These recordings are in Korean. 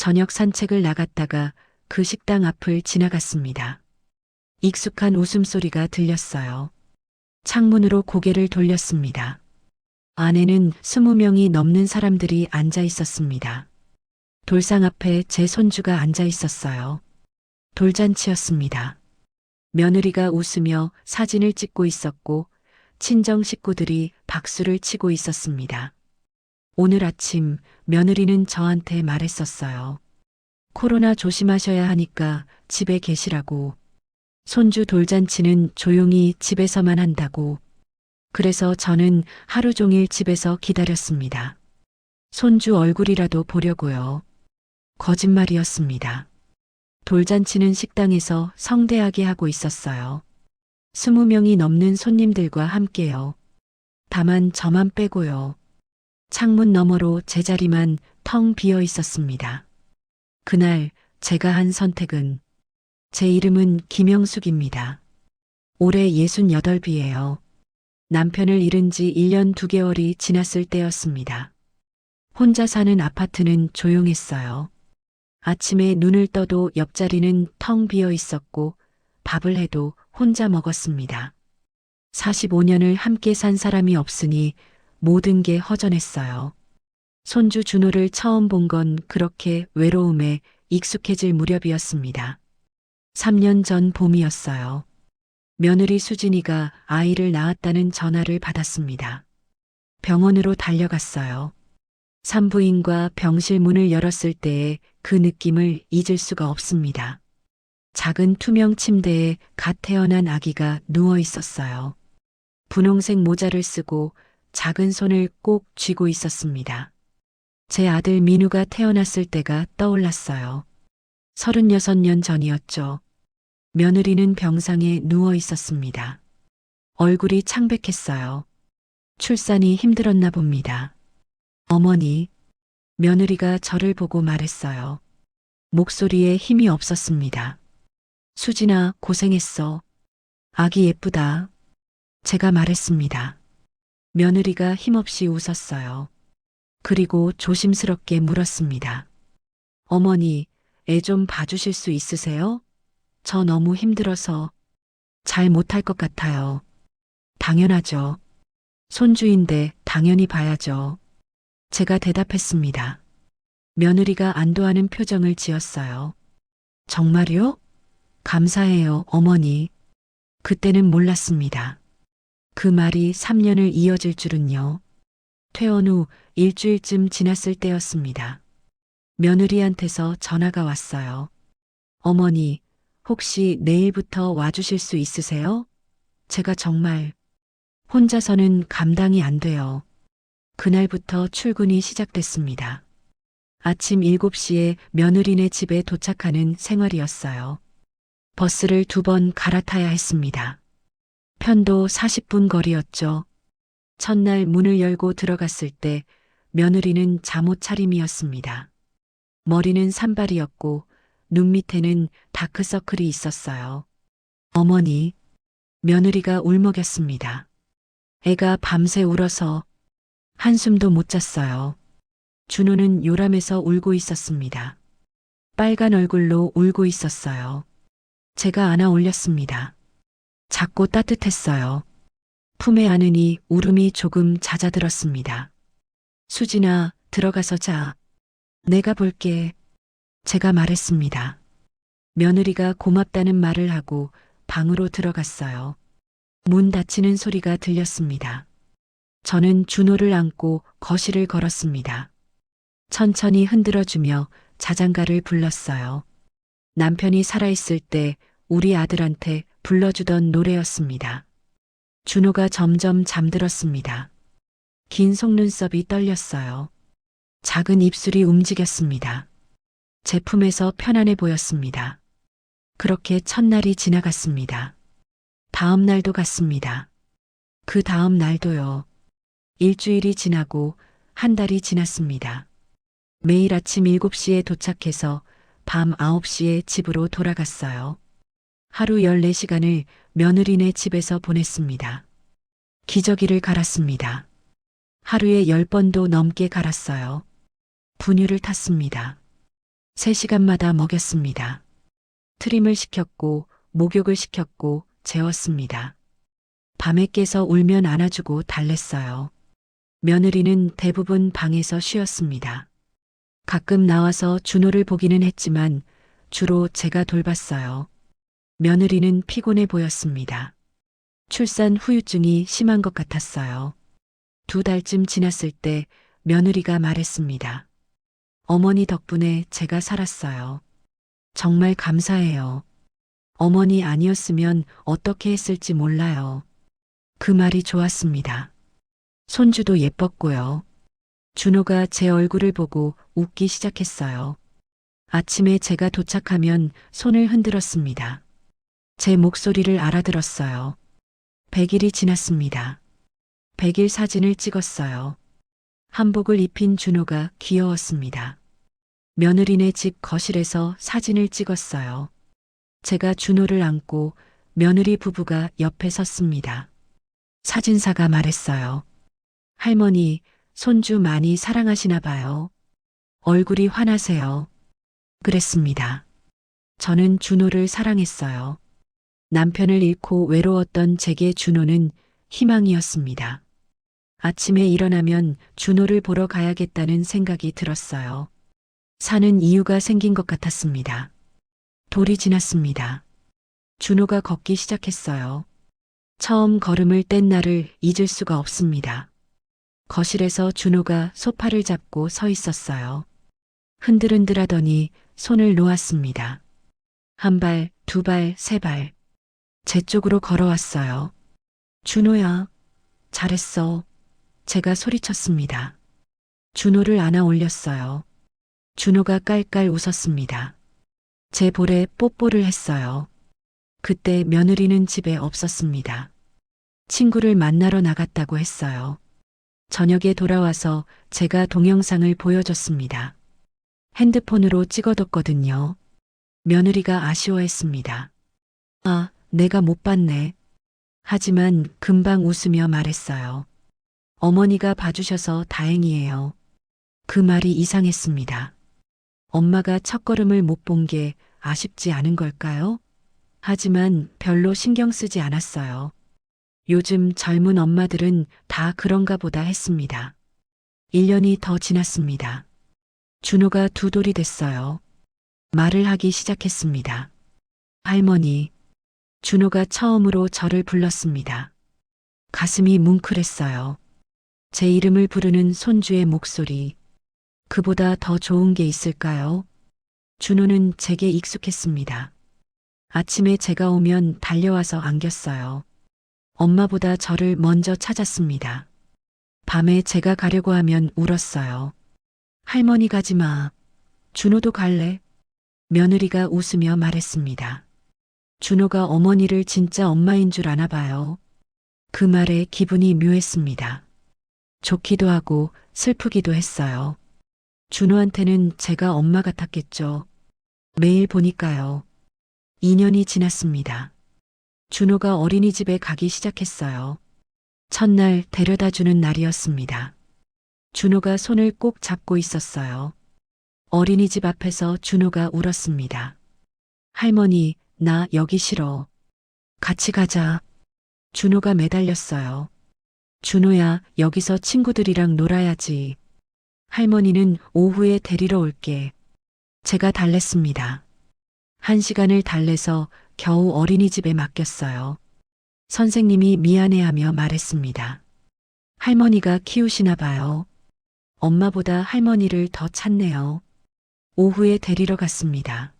저녁 산책을 나갔다가 그 식당 앞을 지나갔습니다. 익숙한 웃음소리가 들렸어요. 창문으로 고개를 돌렸습니다. 안에는 20명이 넘는 사람들이 앉아 있었습니다. 돌상 앞에 제 손주가 앉아 있었어요. 돌잔치였습니다. 며느리가 웃으며 사진을 찍고 있었고 친정 식구들이 박수를 치고 있었습니다. 오늘 아침 며느리는 저한테 말했었어요. 코로나 조심하셔야 하니까 집에 계시라고. 손주 돌잔치는 조용히 집에서만 한다고. 그래서 저는 하루 종일 집에서 기다렸습니다. 손주 얼굴이라도 보려고요. 거짓말이었습니다. 돌잔치는 식당에서 성대하게 하고 있었어요. 20명이 넘는 손님들과 함께요. 다만 저만 빼고요. 창문 너머로 제 자리만 텅 비어 있었습니다. 그날 제가 한 선택은 제 이름은 김영숙입니다. 올해 68이에요. 남편을 잃은 지 1년 2개월이 지났을 때였습니다. 혼자 사는 아파트는 조용했어요. 아침에 눈을 떠도 옆자리는 텅 비어 있었고 밥을 해도 혼자 먹었습니다. 45년을 함께 산 사람이 없으니 모든 게 허전했어요. 손주 준호를 처음 본 건 그렇게 외로움에 익숙해질 무렵이었습니다. 3년 전 봄이었어요. 며느리 수진이가 아이를 낳았다는 전화를 받았습니다. 병원으로 달려갔어요. 산부인과 병실 문을 열었을 때의 그 느낌을 잊을 수가 없습니다. 작은 투명 침대에 갓 태어난 아기가 누워 있었어요. 분홍색 모자를 쓰고 작은 손을 꼭 쥐고 있었습니다. 제 아들 민우가 태어났을 때가 떠올랐어요. 36년 전이었죠. 며느리는 병상에 누워 있었습니다. 얼굴이 창백했어요. 출산이 힘들었나 봅니다. 어머니, 며느리가 저를 보고 말했어요. 목소리에 힘이 없었습니다. 수진아, 고생했어. 아기 예쁘다. 제가 말했습니다. 며느리가 힘없이 웃었어요. 그리고 조심스럽게 물었습니다. 어머니, 애 좀 봐주실 수 있으세요? 저 너무 힘들어서 잘 못할 것 같아요. 당연하죠. 손주인데 당연히 봐야죠. 제가 대답했습니다. 며느리가 안도하는 표정을 지었어요. 정말요? 감사해요, 어머니. 그때는 몰랐습니다. 그 말이 3년을 이어질 줄은요. 퇴원 후 일주일쯤 지났을 때였습니다. 며느리한테서 전화가 왔어요. 어머니, 혹시 내일부터 와주실 수 있으세요? 제가 정말 혼자서는 감당이 안 돼요. 그날부터 출근이 시작됐습니다. 아침 7시에 며느리네 집에 도착하는 생활이었어요. 버스를 2번 갈아타야 했습니다. 편도 40분 거리였죠. 첫날 문을 열고 들어갔을 때 며느리는 잠옷 차림이었습니다. 머리는 산발이었고 눈 밑에는 다크서클이 있었어요. 어머니, 며느리가 울먹였습니다. 애가 밤새 울어서 한숨도 못 잤어요. 준호는 요람해서 울고 있었습니다. 빨간 얼굴로 울고 있었어요. 제가 안아 올렸습니다. 작고 따뜻했어요. 품에 안으니 울음이 조금 잦아들었습니다. 수진아, 들어가서 자. 내가 볼게. 제가 말했습니다. 며느리가 고맙다는 말을 하고 방으로 들어갔어요. 문 닫히는 소리가 들렸습니다. 저는 준호를 안고 거실을 걸었습니다. 천천히 흔들어주며 자장가를 불렀어요. 남편이 살아있을 때 우리 아들한테 불러주던 노래였습니다. 준호가 점점 잠들었습니다. 긴 속눈썹이 떨렸어요. 작은 입술이 움직였습니다. 제 품에서 편안해 보였습니다. 그렇게 첫날이 지나갔습니다. 다음 날도 갔습니다. 그 다음 날도요. 일주일이 지나고 한 달이 지났습니다. 매일 아침 7시에 도착해서 밤 9시에 집으로 돌아갔어요. 하루 14시간을 며느리네 집에서 보냈습니다. 기저귀를 갈았습니다. 하루에 10번도 넘게 갈았어요. 분유를 탔습니다. 3시간마다 먹였습니다. 트림을 시켰고 목욕을 시켰고 재웠습니다. 밤에 깨서 울면 안아주고 달랬어요. 며느리는 대부분 방에서 쉬었습니다. 가끔 나와서 준호를 보기는 했지만 주로 제가 돌봤어요. 며느리는 피곤해 보였습니다. 출산 후유증이 심한 것 같았어요. 2달쯤 지났을 때 며느리가 말했습니다. 어머니 덕분에 제가 살았어요. 정말 감사해요. 어머니 아니었으면 어떻게 했을지 몰라요. 그 말이 좋았습니다. 손주도 예뻤고요. 준호가 제 얼굴을 보고 웃기 시작했어요. 아침에 제가 도착하면 손을 흔들었습니다. 제 목소리를 알아들었어요. 100일이 지났습니다. 100일 사진을 찍었어요. 한복을 입힌 준호가 귀여웠습니다. 며느리네 집 거실에서 사진을 찍었어요. 제가 준호를 안고 며느리 부부가 옆에 섰습니다. 사진사가 말했어요. 할머니, 손주 많이 사랑하시나 봐요. 얼굴이 환하세요. 그랬습니다. 저는 준호를 사랑했어요. 남편을 잃고 외로웠던 제게 준호는 희망이었습니다. 아침에 일어나면 준호를 보러 가야겠다는 생각이 들었어요. 사는 이유가 생긴 것 같았습니다. 돌이 지났습니다. 준호가 걷기 시작했어요. 처음 걸음을 뗀 날을 잊을 수가 없습니다. 거실에서 준호가 소파를 잡고 서 있었어요. 흔들흔들하더니 손을 놓았습니다. 1발, 2발, 3발. 제 쪽으로 걸어왔어요. 준호야, 잘했어. 제가 소리쳤습니다. 준호를 안아 올렸어요. 준호가 깔깔 웃었습니다. 제 볼에 뽀뽀를 했어요. 그때 며느리는 집에 없었습니다. 친구를 만나러 나갔다고 했어요. 저녁에 돌아와서 제가 동영상을 보여줬습니다. 핸드폰으로 찍어뒀거든요. 며느리가 아쉬워했습니다. 아, 내가 못 봤네. 하지만 금방 웃으며 말했어요. 어머니가 봐주셔서 다행이에요. 그 말이 이상했습니다. 엄마가 첫걸음을 못 본 게 아쉽지 않은 걸까요? 하지만 별로 신경 쓰지 않았어요. 요즘 젊은 엄마들은 다 그런가 보다 했습니다. 1년이 더 지났습니다. 준호가 2돌이 됐어요. 말을 하기 시작했습니다. 할머니, 준호가 처음으로 저를 불렀습니다. 가슴이 뭉클했어요. 제 이름을 부르는 손주의 목소리. 그보다 더 좋은 게 있을까요? 준호는 제게 익숙했습니다. 아침에 제가 오면 달려와서 안겼어요. 엄마보다 저를 먼저 찾았습니다. 밤에 제가 가려고 하면 울었어요. 할머니 가지 마. 준호도 갈래? 며느리가 웃으며 말했습니다. 준호가 어머니를 진짜 엄마인 줄 아나 봐요. 그 말에 기분이 묘했습니다. 좋기도 하고 슬프기도 했어요. 준호한테는 제가 엄마 같았겠죠. 매일 보니까요. 2년이 지났습니다. 준호가 어린이집에 가기 시작했어요. 첫날 데려다 주는 날이었습니다. 준호가 손을 꼭 잡고 있었어요. 어린이집 앞에서 준호가 울었습니다. 할머니, 나 여기 싫어. 같이 가자. 준호가 매달렸어요. 준호야, 여기서 친구들이랑 놀아야지. 할머니는 오후에 데리러 올게. 제가 달랬습니다. 1시간을 달래서 겨우 어린이집에 맡겼어요. 선생님이 미안해하며 말했습니다. 할머니가 키우시나 봐요. 엄마보다 할머니를 더 찾네요. 오후에 데리러 갔습니다.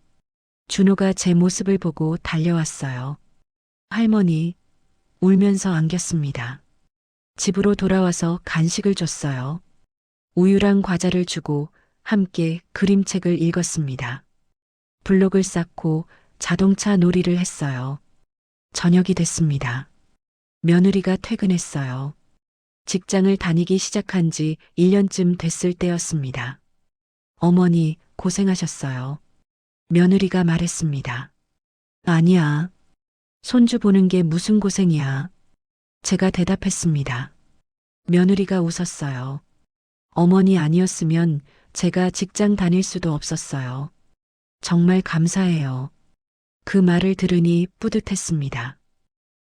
준호가 제 모습을 보고 달려왔어요. 할머니, 울면서 안겼습니다. 집으로 돌아와서 간식을 줬어요. 우유랑 과자를 주고 함께 그림책을 읽었습니다. 블록을 쌓고 자동차 놀이를 했어요. 저녁이 됐습니다. 며느리가 퇴근했어요. 직장을 다니기 시작한 지 1년쯤 됐을 때였습니다. 어머니, 고생하셨어요. 며느리가 말했습니다. 아니야. 손주 보는 게 무슨 고생이야. 제가 대답했습니다. 며느리가 웃었어요. 어머니 아니었으면 제가 직장 다닐 수도 없었어요. 정말 감사해요. 그 말을 들으니 뿌듯했습니다.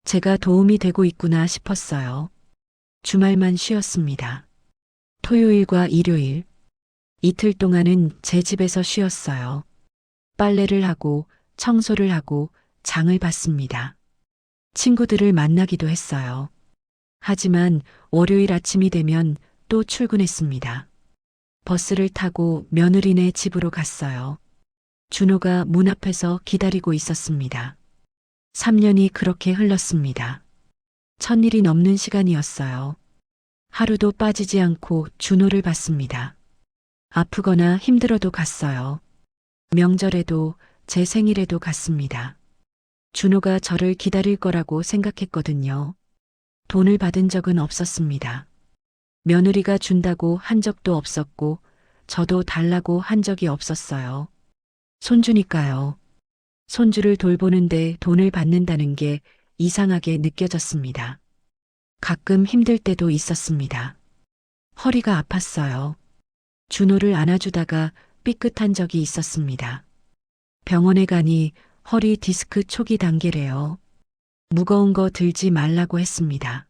제가 도움이 되고 있구나 싶었어요. 주말만 쉬었습니다. 토요일과 일요일, 이틀 동안은 제 집에서 쉬었어요. 빨래를 하고 청소를 하고 장을 봤습니다. 친구들을 만나기도 했어요. 하지만 월요일 아침이 되면 또 출근했습니다. 버스를 타고 며느리네 집으로 갔어요. 준호가 문 앞에서 기다리고 있었습니다. 3년이 그렇게 흘렀습니다. 1000일이 넘는 시간이었어요. 하루도 빠지지 않고 준호를 봤습니다. 아프거나 힘들어도 갔어요. 명절에도 제 생일에도 갔습니다. 준호가 저를 기다릴 거라고 생각했거든요. 돈을 받은 적은 없었습니다. 며느리가 준다고 한 적도 없었고, 저도 달라고 한 적이 없었어요. 손주니까요. 손주를 돌보는데 돈을 받는다는 게 이상하게 느껴졌습니다. 가끔 힘들 때도 있었습니다. 허리가 아팠어요. 준호를 안아주다가 삐끗한 적이 있었습니다. 병원에 가니 허리 디스크 초기 단계래요. 무거운 거 들지 말라고 했습니다.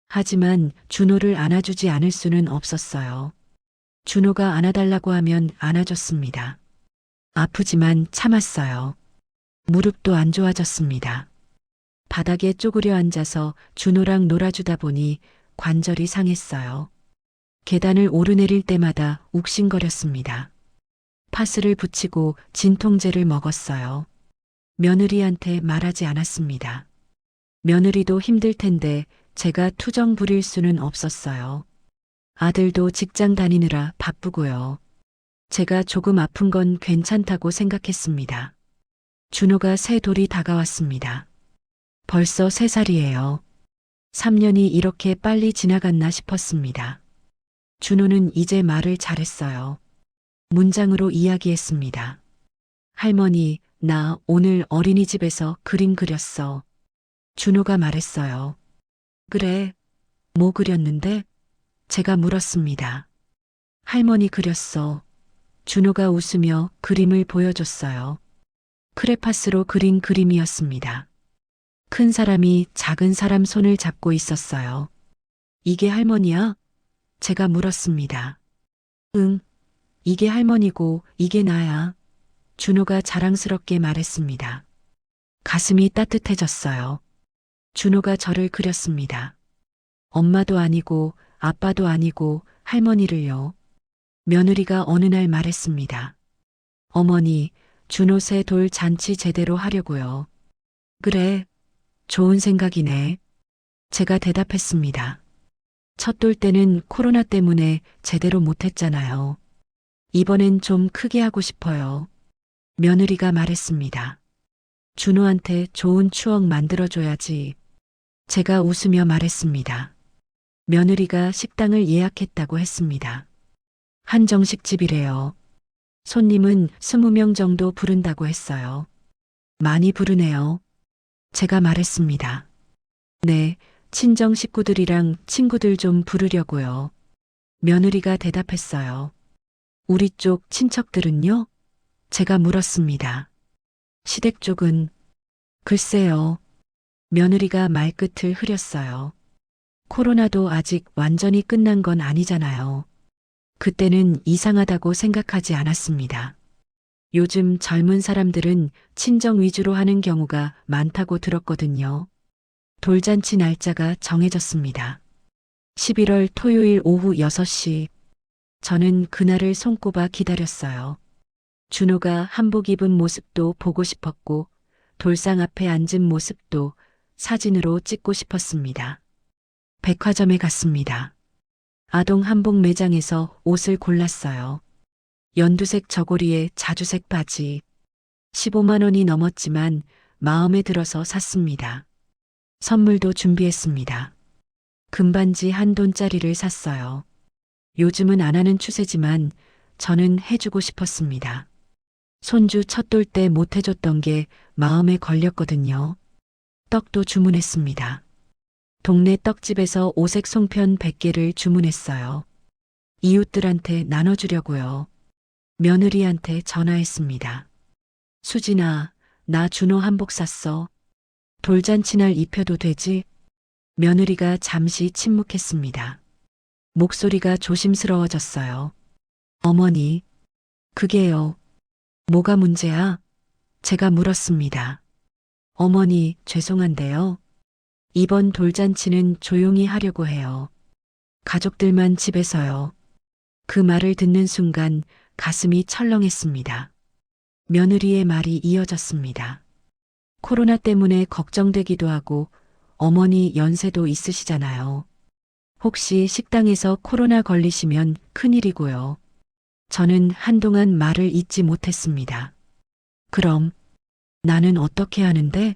하지만 준호를 안아주지 않을 수는 없었어요. 준호가 안아달라고 하면 안아줬습니다. 아프지만 참았어요. 무릎도 안 좋아졌습니다. 바닥에 쪼그려 앉아서 준호랑 놀아주다 보니 관절이 상했어요. 계단을 오르내릴 때마다 욱신거렸습니다. 파스를 붙이고 진통제를 먹었어요. 며느리한테 말하지 않았습니다. 며느리도 힘들 텐데 제가 투정 부릴 수는 없었어요. 아들도 직장 다니느라 바쁘고요. 제가 조금 아픈 건 괜찮다고 생각했습니다. 준호가 새 돌이 다가왔습니다. 벌써 3살이에요. 3년이 이렇게 빨리 지나갔나 싶었습니다. 준호는 이제 말을 잘했어요. 문장으로 이야기했습니다. 할머니, 나 오늘 어린이집에서 그림 그렸어. 준호가 말했어요. 그래, 뭐 그렸는데? 제가 물었습니다. 할머니 그렸어. 준호가 웃으며 그림을 보여줬어요. 크레파스로 그린 그림이었습니다. 큰 사람이 작은 사람 손을 잡고 있었어요. 이게 할머니야? 제가 물었습니다. 응, 이게 할머니고 이게 나야. 준호가 자랑스럽게 말했습니다. 가슴이 따뜻해졌어요. 준호가 저를 그렸습니다. 엄마도 아니고 아빠도 아니고 할머니를요. 며느리가 어느 날 말했습니다. 어머니, 준호 새 돌 잔치 제대로 하려고요. 그래, 좋은 생각이네. 제가 대답했습니다. 첫 돌 때는 코로나 때문에 제대로 못했잖아요. 이번엔 좀 크게 하고 싶어요. 며느리가 말했습니다. 준호한테 좋은 추억 만들어줘야지. 제가 웃으며 말했습니다. 며느리가 식당을 예약했다고 했습니다. 한정식집이래요. 손님은 20명 정도 부른다고 했어요. 많이 부르네요. 제가 말했습니다. 네, 친정 식구들이랑 친구들 좀 부르려고요. 며느리가 대답했어요. 우리 쪽 친척들은요? 제가 물었습니다. 시댁 쪽은 글쎄요. 며느리가 말끝을 흐렸어요. 코로나도 아직 완전히 끝난 건 아니잖아요. 그때는 이상하다고 생각하지 않았습니다. 요즘 젊은 사람들은 친정 위주로 하는 경우가 많다고 들었거든요. 돌잔치 날짜가 정해졌습니다. 11월 토요일 오후 6시. 저는 그날을 손꼽아 기다렸어요. 준호가 한복 입은 모습도 보고 싶었고 돌상 앞에 앉은 모습도 사진으로 찍고 싶었습니다. 백화점에 갔습니다. 아동 한복 매장에서 옷을 골랐어요. 연두색 저고리에 자주색 바지. 15만 원이 넘었지만 마음에 들어서 샀습니다. 선물도 준비했습니다. 금반지 1돈짜리를 샀어요. 요즘은 안 하는 추세지만 저는 해주고 싶었습니다. 손주 첫 돌 때 못 해줬던 게 마음에 걸렸거든요. 떡도 주문했습니다. 동네 떡집에서 오색 송편 100개를 주문했어요. 이웃들한테 나눠주려고요. 며느리한테 전화했습니다. 수진아, 나 준호 한복 샀어. 돌잔치 날 입혀도 되지? 며느리가 잠시 침묵했습니다. 목소리가 조심스러워졌어요. 어머니, 그게요. 뭐가 문제야? 제가 물었습니다. 어머니, 죄송한데요. 이번 돌잔치는 조용히 하려고 해요. 가족들만 집에서요. 그 말을 듣는 순간 가슴이 철렁했습니다. 며느리의 말이 이어졌습니다. 코로나 때문에 걱정되기도 하고 어머니 연세도 있으시잖아요. 혹시 식당에서 코로나 걸리시면 큰일이고요. 저는 한동안 말을 잇지 못했습니다. 그럼 나는 어떻게 하는데?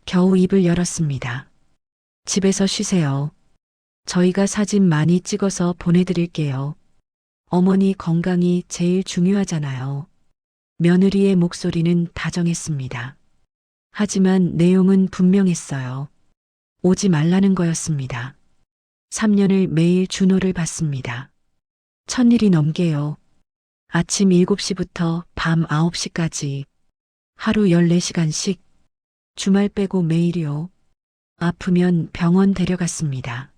겨우 입을 열었습니다. 집에서 쉬세요. 저희가 사진 많이 찍어서 보내드릴게요. 어머니 건강이 제일 중요하잖아요. 며느리의 목소리는 다정했습니다. 하지만 내용은 분명했어요. 오지 말라는 거였습니다. 3년을 매일 준호를 봤습니다. 1000일이 넘게요. 아침 7시부터 밤 9시까지 하루 14시간씩 주말 빼고 매일이요. 아프면 병원 데려갔습니다.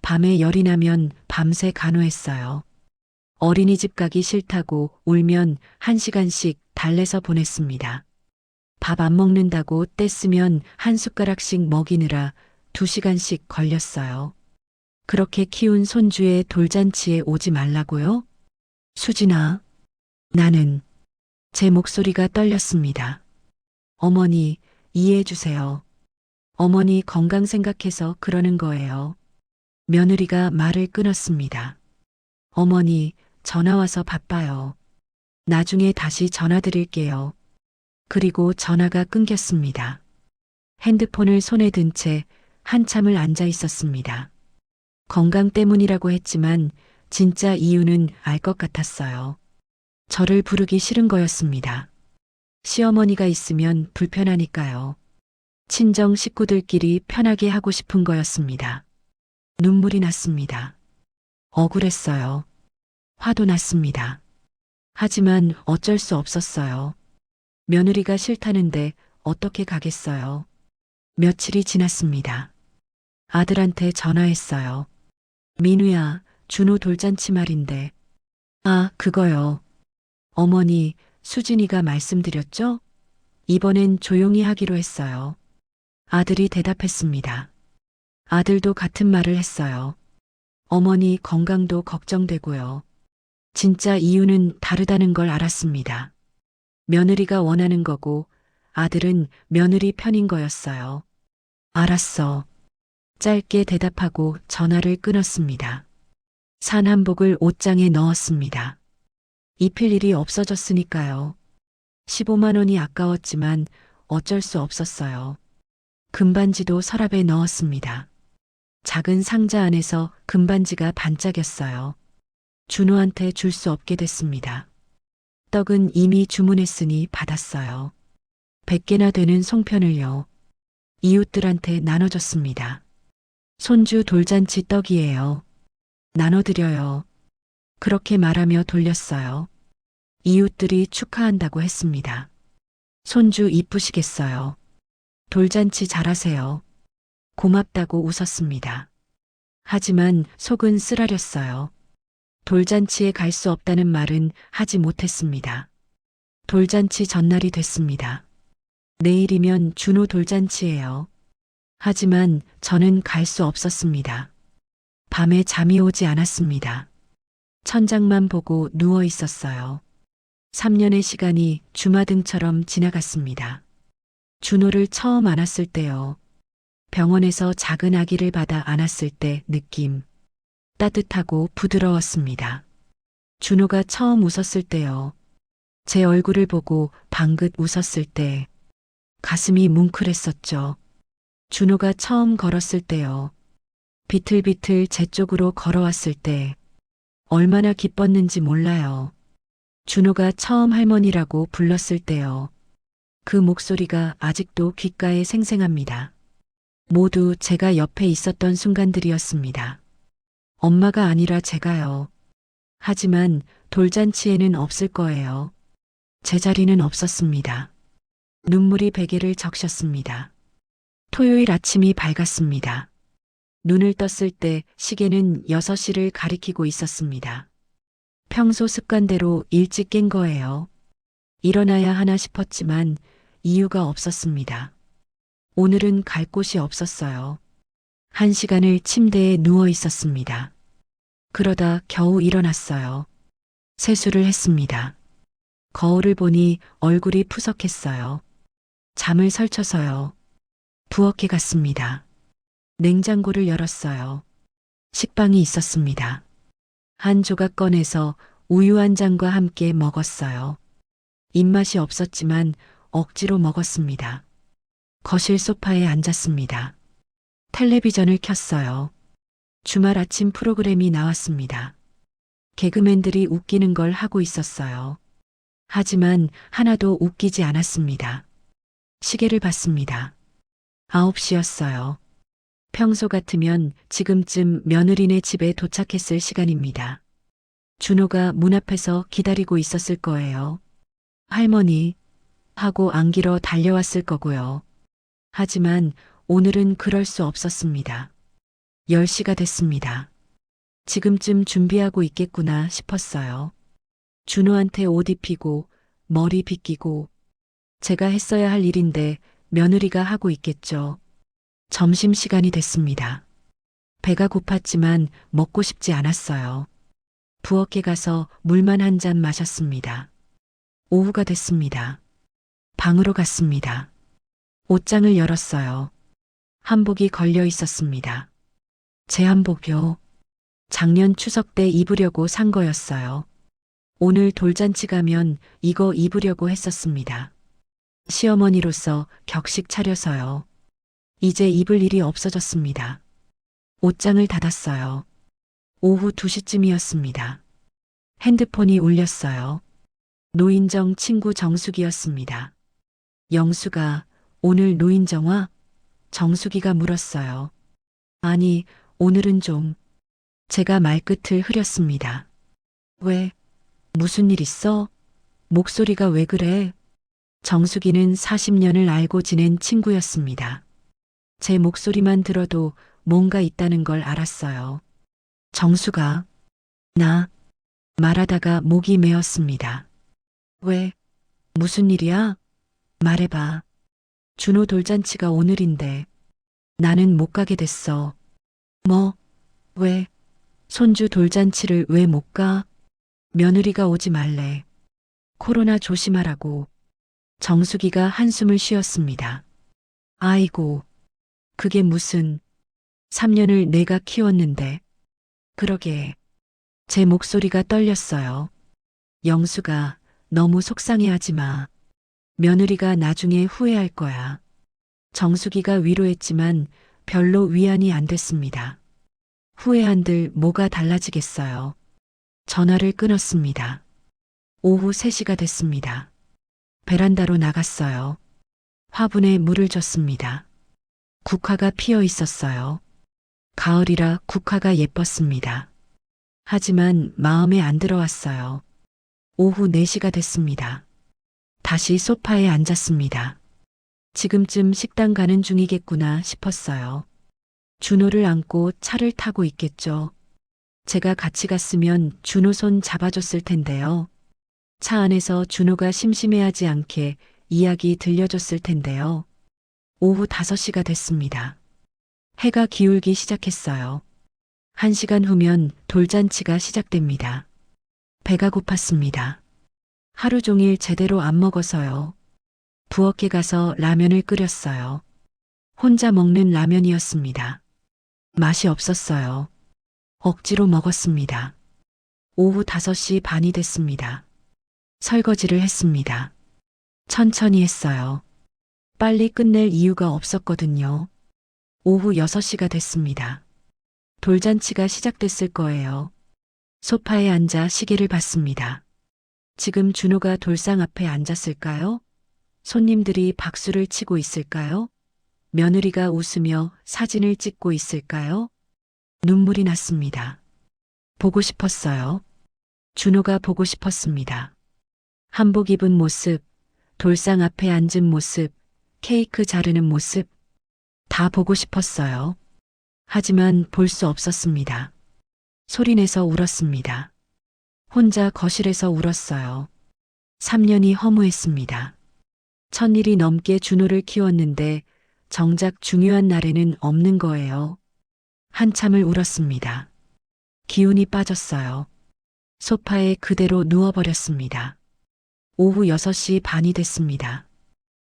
밤에 열이 나면 밤새 간호했어요. 어린이집 가기 싫다고 울면 1시간씩 달래서 보냈습니다. 밥 안 먹는다고 떼쓰면 한 숟가락씩 먹이느라 2시간씩 걸렸어요. 그렇게 키운 손주의 돌잔치에 오지 말라고요? 수진아, 나는 제 목소리가 떨렸습니다. 어머니, 이해해 주세요. 어머니 건강 생각해서 그러는 거예요. 며느리가 말을 끊었습니다. 어머니, 전화 와서 바빠요. 나중에 다시 전화 드릴게요. 그리고 전화가 끊겼습니다. 핸드폰을 손에 든 채 한참을 앉아 있었습니다. 건강 때문이라고 했지만 진짜 이유는 알 것 같았어요. 저를 부르기 싫은 거였습니다. 시어머니가 있으면 불편하니까요. 친정 식구들끼리 편하게 하고 싶은 거였습니다. 눈물이 났습니다. 억울했어요. 화도 났습니다. 하지만 어쩔 수 없었어요. 며느리가 싫다는데 어떻게 가겠어요. 며칠이 지났습니다. 아들한테 전화했어요. 민우야, 준호 돌잔치 말인데. 아, 그거요. 어머니, 수진이가 말씀드렸죠? 이번엔 조용히 하기로 했어요. 아들이 대답했습니다. 아들도 같은 말을 했어요. 어머니 건강도 걱정되고요. 진짜 이유는 다르다는 걸 알았습니다. 며느리가 원하는 거고 아들은 며느리 편인 거였어요. 알았어. 짧게 대답하고 전화를 끊었습니다. 산 한복을 옷장에 넣었습니다. 입힐 일이 없어졌으니까요. 15만 원이 아까웠지만 어쩔 수 없었어요. 금반지도 서랍에 넣었습니다. 작은 상자 안에서 금반지가 반짝였어요. 준호한테 줄 수 없게 됐습니다. 떡은 이미 주문했으니 받았어요. 100개나 되는 송편을요. 이웃들한테 나눠줬습니다. 손주 돌잔치 떡이에요. 나눠드려요. 그렇게 말하며 돌렸어요. 이웃들이 축하한다고 했습니다. 손주 이쁘시겠어요. 돌잔치 잘하세요. 고맙다고 웃었습니다. 하지만 속은 쓰라렸어요. 돌잔치에 갈 수 없다는 말은 하지 못했습니다. 돌잔치 전날이 됐습니다. 내일이면 준호 돌잔치예요. 하지만 저는 갈 수 없었습니다. 밤에 잠이 오지 않았습니다. 천장만 보고 누워 있었어요. 3년의 시간이 주마등처럼 지나갔습니다. 준호를 처음 안았을 때요. 병원에서 작은 아기를 받아 안았을 때 느낌. 따뜻하고 부드러웠습니다. 준호가 처음 웃었을 때요. 제 얼굴을 보고 방긋 웃었을 때 가슴이 뭉클했었죠. 준호가 처음 걸었을 때요. 비틀비틀 제 쪽으로 걸어왔을 때 얼마나 기뻤는지 몰라요. 준호가 처음 할머니라고 불렀을 때요. 그 목소리가 아직도 귓가에 생생합니다. 모두 제가 옆에 있었던 순간들이었습니다. 엄마가 아니라 제가요. 하지만 돌잔치에는 없을 거예요. 제자리는 없었습니다. 눈물이 베개를 적셨습니다. 토요일 아침이 밝았습니다. 눈을 떴을 때 시계는 6시를 가리키고 있었습니다. 평소 습관대로 일찍 깬 거예요. 일어나야 하나 싶었지만 이유가 없었습니다. 오늘은 갈 곳이 없었어요. 1시간을 침대에 누워 있었습니다. 그러다 겨우 일어났어요. 세수를 했습니다. 거울을 보니 얼굴이 푸석했어요. 잠을 설쳐서요. 부엌에 갔습니다. 냉장고를 열었어요. 식빵이 있었습니다. 한 조각 꺼내서 우유 한 잔과 함께 먹었어요. 입맛이 없었지만 억지로 먹었습니다. 거실 소파에 앉았습니다. 텔레비전을 켰어요. 주말 아침 프로그램이 나왔습니다. 개그맨들이 웃기는 걸 하고 있었어요. 하지만 하나도 웃기지 않았습니다. 시계를 봤습니다. 9시였어요. 평소 같으면 지금쯤 며느리네 집에 도착했을 시간입니다. 준호가 문 앞에서 기다리고 있었을 거예요. 할머니 하고 안기러 달려왔을 거고요. 하지만 오늘은 그럴 수 없었습니다. 10시가 됐습니다. 지금쯤 준비하고 있겠구나 싶었어요. 준호한테 옷 입히고 머리 빗기고 제가 했어야 할 일인데 며느리가 하고 있겠죠. 점심시간이 됐습니다. 배가 고팠지만 먹고 싶지 않았어요. 부엌에 가서 물만 한 잔 마셨습니다. 오후가 됐습니다. 방으로 갔습니다. 옷장을 열었어요. 한복이 걸려 있었습니다. 제 한복요. 작년 추석 때 입으려고 산 거였어요. 오늘 돌잔치 가면 이거 입으려고 했었습니다. 시어머니로서 격식 차려서요. 이제 입을 일이 없어졌습니다. 옷장을 닫았어요. 오후 2시쯤이었습니다. 핸드폰이 울렸어요. 노인정 친구 정숙이었습니다. 영수가 오늘 노인정 와? 정숙이가 물었어요. 아니, 오늘은 좀. 제가 말끝을 흐렸습니다. 왜? 무슨 일 있어? 목소리가 왜 그래? 정숙이는 40년을 알고 지낸 친구였습니다. 제 목소리만 들어도 뭔가 있다는 걸 알았어요. 정수가, 나, 말하다가 목이 메었습니다. 왜? 무슨 일이야? 말해봐. 준호 돌잔치가 오늘인데 나는 못 가게 됐어. 뭐? 왜? 손주 돌잔치를 왜 못 가? 며느리가 오지 말래. 코로나 조심하라고. 정수기가 한숨을 쉬었습니다. 아이고, 그게 무슨 3년을 내가 키웠는데. 그러게. 제 목소리가 떨렸어요. 영수가 너무 속상해하지 마. 며느리가 나중에 후회할 거야. 정수기가 위로했지만 별로 위안이 안 됐습니다. 후회한들 뭐가 달라지겠어요. 전화를 끊었습니다. 오후 3시가 됐습니다. 베란다로 나갔어요. 화분에 물을 줬습니다. 국화가 피어 있었어요. 가을이라 국화가 예뻤습니다. 하지만 마음에 안 들어왔어요. 오후 4시가 됐습니다. 다시 소파에 앉았습니다. 지금쯤 식당 가는 중이겠구나 싶었어요. 준호를 안고 차를 타고 있겠죠. 제가 같이 갔으면 준호 손 잡아줬을 텐데요. 차 안에서 준호가 심심해하지 않게 이야기 들려줬을 텐데요. 오후 5시가 됐습니다. 해가 기울기 시작했어요. 1시간 후면 돌잔치가 시작됩니다. 배가 고팠습니다. 하루 종일 제대로 안 먹어서요. 부엌에 가서 라면을 끓였어요. 혼자 먹는 라면이었습니다. 맛이 없었어요. 억지로 먹었습니다. 오후 5시 반이 됐습니다. 설거지를 했습니다. 천천히 했어요. 빨리 끝낼 이유가 없었거든요. 오후 6시가 됐습니다. 돌잔치가 시작됐을 거예요. 소파에 앉아 시계를 봤습니다. 지금 준호가 돌상 앞에 앉았을까요? 손님들이 박수를 치고 있을까요? 며느리가 웃으며 사진을 찍고 있을까요? 눈물이 났습니다. 보고 싶었어요. 준호가 보고 싶었습니다. 한복 입은 모습, 돌상 앞에 앉은 모습, 케이크 자르는 모습, 다 보고 싶었어요. 하지만 볼 수 없었습니다. 소리내서 울었습니다. 혼자 거실에서 울었어요. 3년이 허무했습니다. 1000일이 넘게 준호를 키웠는데 정작 중요한 날에는 없는 거예요. 한참을 울었습니다. 기운이 빠졌어요. 소파에 그대로 누워버렸습니다. 오후 6시 반이 됐습니다.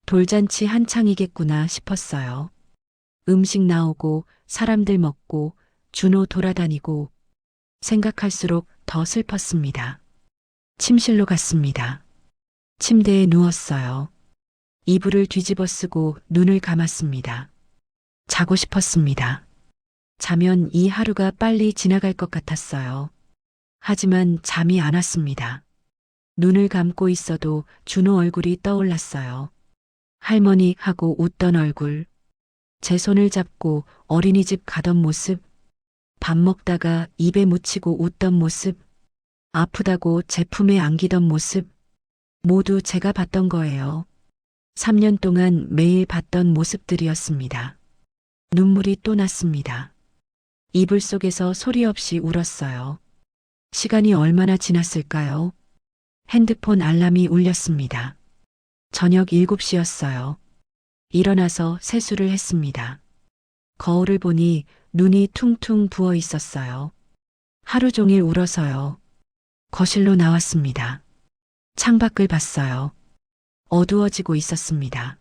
돌잔치 한창이겠구나 싶었어요. 음식 나오고 사람들 먹고 준호 돌아다니고 생각할수록 더 슬펐습니다. 침실로 갔습니다. 침대에 누웠어요. 이불을 뒤집어 쓰고 눈을 감았습니다. 자고 싶었습니다. 자면 이 하루가 빨리 지나갈 것 같았어요. 하지만 잠이 안 왔습니다. 눈을 감고 있어도 준호 얼굴이 떠올랐어요. 할머니 하고 웃던 얼굴, 제 손을 잡고 어린이집 가던 모습, 밥 먹다가 입에 묻히고 웃던 모습, 아프다고 제 품에 안기던 모습, 모두 제가 봤던 거예요. 3년 동안 매일 봤던 모습들이었습니다. 눈물이 또 났습니다. 이불 속에서 소리 없이 울었어요. 시간이 얼마나 지났을까요? 핸드폰 알람이 울렸습니다. 저녁 7시였어요. 일어나서 세수를 했습니다. 거울을 보니 눈이 퉁퉁 부어 있었어요. 하루 종일 울어서요. 거실로 나왔습니다. 창밖을 봤어요. 어두워지고 있었습니다.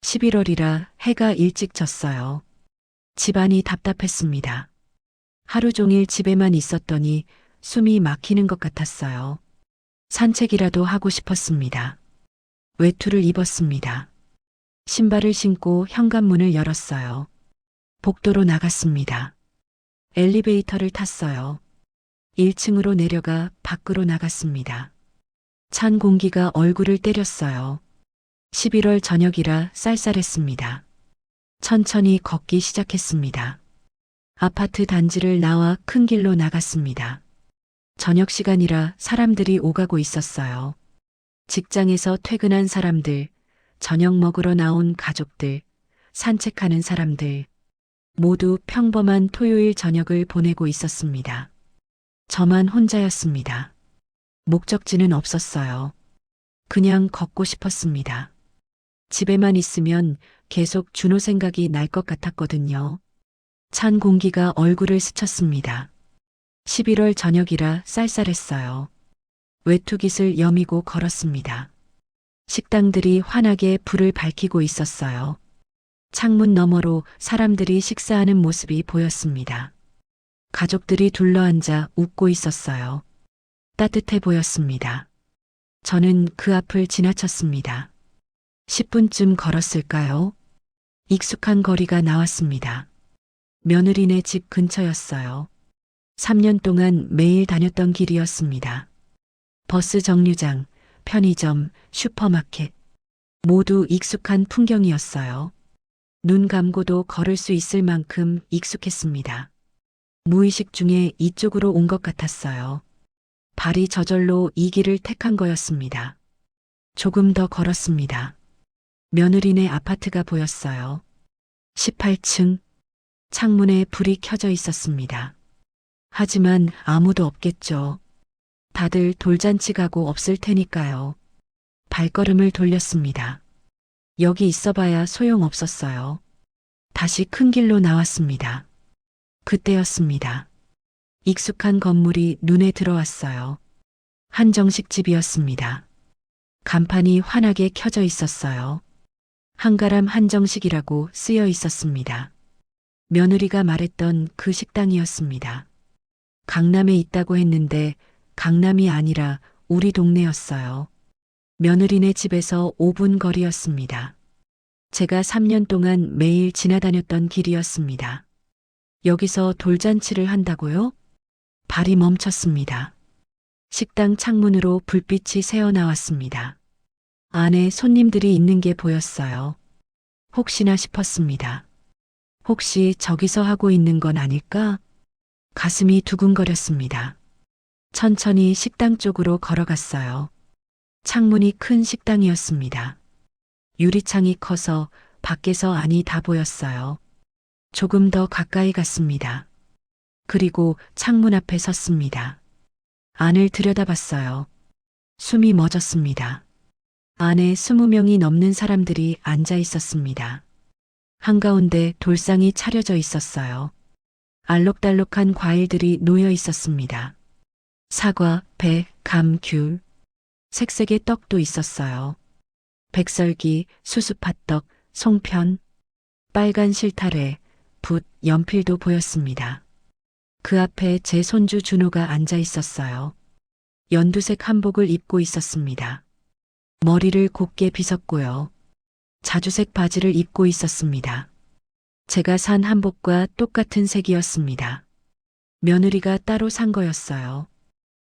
11월이라 해가 일찍 졌어요. 집안이 답답했습니다. 하루 종일 집에만 있었더니 숨이 막히는 것 같았어요. 산책이라도 하고 싶었습니다. 외투를 입었습니다. 신발을 신고 현관문을 열었어요. 복도로 나갔습니다. 엘리베이터를 탔어요. 1층으로 내려가 밖으로 나갔습니다. 찬 공기가 얼굴을 때렸어요. 11월 저녁이라 쌀쌀했습니다. 천천히 걷기 시작했습니다. 아파트 단지를 나와 큰 길로 나갔습니다. 저녁 시간이라 사람들이 오가고 있었어요. 직장에서 퇴근한 사람들, 저녁 먹으러 나온 가족들, 산책하는 사람들, 모두 평범한 토요일 저녁을 보내고 있었습니다. 저만 혼자였습니다. 목적지는 없었어요. 그냥 걷고 싶었습니다. 집에만 있으면 계속 준호 생각이 날 것 같았거든요. 찬 공기가 얼굴을 스쳤습니다. 11월 저녁이라 쌀쌀했어요. 외투깃을 여미고 걸었습니다. 식당들이 환하게 불을 밝히고 있었어요. 창문 너머로 사람들이 식사하는 모습이 보였습니다. 가족들이 둘러앉아 웃고 있었어요. 따뜻해 보였습니다. 저는 그 앞을 지나쳤습니다. 10분쯤 걸었을까요? 익숙한 거리가 나왔습니다. 며느리네 집 근처였어요. 3년 동안 매일 다녔던 길이었습니다. 버스 정류장, 편의점, 슈퍼마켓, 모두 익숙한 풍경이었어요. 눈 감고도 걸을 수 있을 만큼 익숙했습니다. 무의식 중에 이쪽으로 온 것 같았어요. 발이 저절로 이 길을 택한 거였습니다. 조금 더 걸었습니다. 며느리네 아파트가 보였어요. 18층, 창문에 불이 켜져 있었습니다. 하지만 아무도 없겠죠. 다들 돌잔치 가고 없을 테니까요. 발걸음을 돌렸습니다. 여기 있어봐야 소용없었어요. 다시 큰 길로 나왔습니다. 그때였습니다. 익숙한 건물이 눈에 들어왔어요. 한정식 집이었습니다. 간판이 환하게 켜져 있었어요. 한가람 한정식이라고 쓰여 있었습니다. 며느리가 말했던 그 식당이었습니다. 강남에 있다고 했는데 강남이 아니라 우리 동네였어요. 며느리네 집에서 5분 거리였습니다. 제가 3년 동안 매일 지나다녔던 길이었습니다. 여기서 돌잔치를 한다고요? 발이 멈췄습니다. 식당 창문으로 불빛이 새어나왔습니다. 안에 손님들이 있는 게 보였어요. 혹시나 싶었습니다. 혹시 저기서 하고 있는 건 아닐까? 가슴이 두근거렸습니다. 천천히 식당 쪽으로 걸어갔어요. 창문이 큰 식당이었습니다. 유리창이 커서 밖에서 안이 다 보였어요. 조금 더 가까이 갔습니다. 그리고 창문 앞에 섰습니다. 안을 들여다봤어요. 숨이 멎었습니다. 안에 20명이 넘는 사람들이 앉아 있었습니다. 한가운데 돌상이 차려져 있었어요. 알록달록한 과일들이 놓여 있었습니다. 사과, 배, 감, 귤. 색색의 떡도 있었어요. 백설기, 수수팥떡, 송편, 빨간 실타래, 붓, 연필도 보였습니다. 그 앞에 제 손주 준호가 앉아 있었어요. 연두색 한복을 입고 있었습니다. 머리를 곱게 빗었고요. 자주색 바지를 입고 있었습니다. 제가 산 한복과 똑같은 색이었습니다. 며느리가 따로 산 거였어요.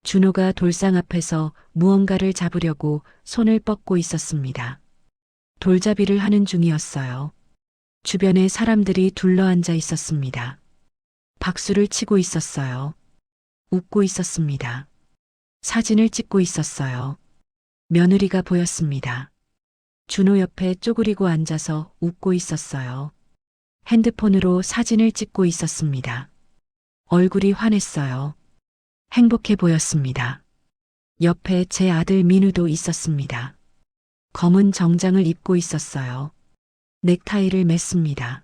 준호가 돌상 앞에서 무언가를 잡으려고 손을 뻗고 있었습니다. 돌잡이를 하는 중이었어요. 주변에 사람들이 둘러앉아 있었습니다. 박수를 치고 있었어요. 웃고 있었습니다. 사진을 찍고 있었어요. 며느리가 보였습니다. 준호 옆에 쪼그리고 앉아서 웃고 있었어요. 핸드폰으로 사진을 찍고 있었습니다. 얼굴이 환했어요. 행복해 보였습니다. 옆에 제 아들 민우도 있었습니다. 검은 정장을 입고 있었어요. 넥타이를 맸습니다.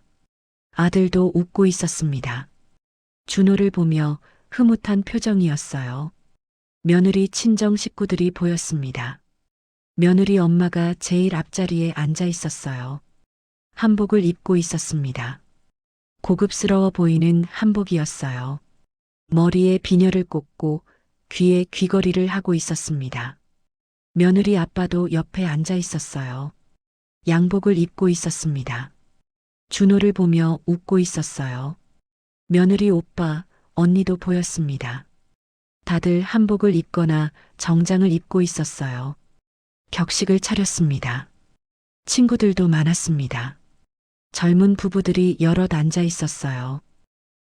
아들도 웃고 있었습니다. 준호를 보며 흐뭇한 표정이었어요. 며느리 친정 식구들이 보였습니다. 며느리 엄마가 제일 앞자리에 앉아 있었어요. 한복을 입고 있었습니다. 고급스러워 보이는 한복이었어요. 머리에 비녀를 꽂고 귀에 귀걸이를 하고 있었습니다. 며느리 아빠도 옆에 앉아 있었어요. 양복을 입고 있었습니다. 준호를 보며 웃고 있었어요. 며느리 오빠, 언니도 보였습니다. 다들 한복을 입거나 정장을 입고 있었어요. 격식을 차렸습니다. 친구들도 많았습니다. 젊은 부부들이 여럿 앉아 있었어요.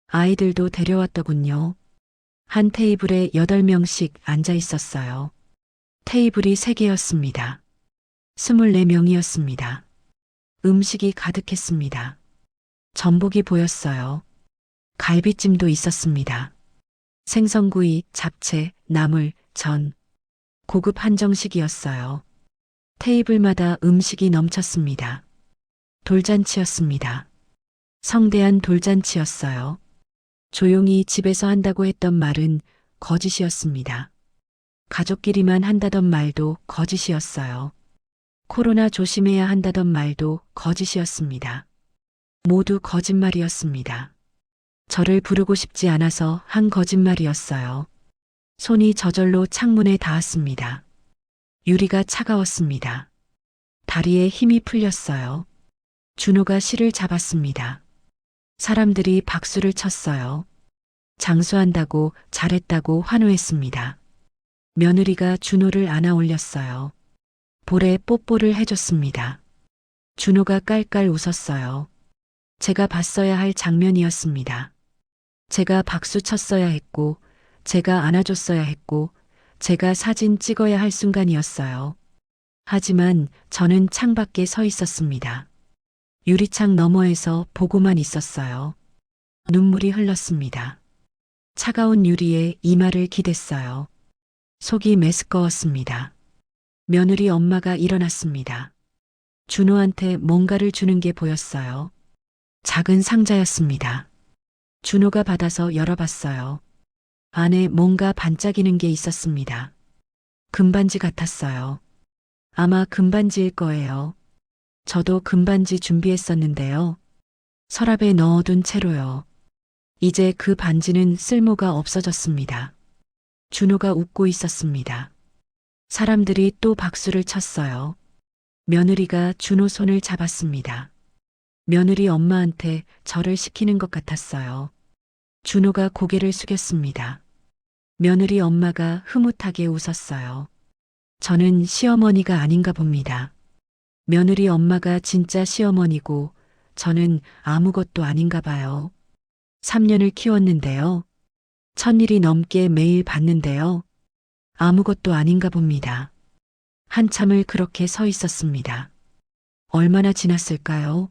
아이들도 데려왔더군요. 한 테이블에 8명씩 앉아 있었어요. 테이블이 3개였습니다. 24명이었습니다. 음식이 가득했습니다. 전복이 보였어요. 갈비찜도 있었습니다. 생선구이, 잡채, 나물, 전. 고급 한정식이었어요. 테이블마다 음식이 넘쳤습니다. 돌잔치였습니다. 성대한 돌잔치였어요. 조용히 집에서 한다고 했던 말은 거짓이었습니다. 가족끼리만 한다던 말도 거짓이었어요. 코로나 조심해야 한다던 말도 거짓이었습니다. 모두 거짓말이었습니다. 저를 부르고 싶지 않아서 한 거짓말이었어요. 손이 저절로 창문에 닿았습니다. 유리가 차가웠습니다. 다리에 힘이 풀렸어요. 준호가 실을 잡았습니다. 사람들이 박수를 쳤어요. 장수한다고 잘했다고 환호했습니다. 며느리가 준호를 안아 올렸어요. 볼에 뽀뽀를 해줬습니다. 준호가 깔깔 웃었어요. 제가 봤어야 할 장면이었습니다. 제가 박수 쳤어야 했고, 제가 안아줬어야 했고, 제가 사진 찍어야 할 순간이었어요. 하지만 저는 창밖에 서 있었습니다. 유리창 너머에서 보고만 있었어요. 눈물이 흘렀습니다. 차가운 유리에 이마를 기댔어요. 속이 메스꺼웠습니다. 며느리 엄마가 일어났습니다. 준호한테 뭔가를 주는 게 보였어요. 작은 상자였습니다. 준호가 받아서 열어봤어요. 안에 뭔가 반짝이는 게 있었습니다. 금반지 같았어요. 아마 금반지일 거예요. 저도 금반지 준비했었는데요. 서랍에 넣어둔 채로요. 이제 그 반지는 쓸모가 없어졌습니다. 준호가 웃고 있었습니다. 사람들이 또 박수를 쳤어요. 며느리가 준호 손을 잡았습니다. 며느리 엄마한테 절을 시키는 것 같았어요. 준호가 고개를 숙였습니다. 며느리 엄마가 흐뭇하게 웃었어요. 저는 시어머니가 아닌가 봅니다. 며느리 엄마가 진짜 시어머니고 저는 아무것도 아닌가 봐요. 3년을 키웠는데요. 1000일이 넘게 매일 봤는데요. 아무것도 아닌가 봅니다. 한참을 그렇게 서 있었습니다. 얼마나 지났을까요?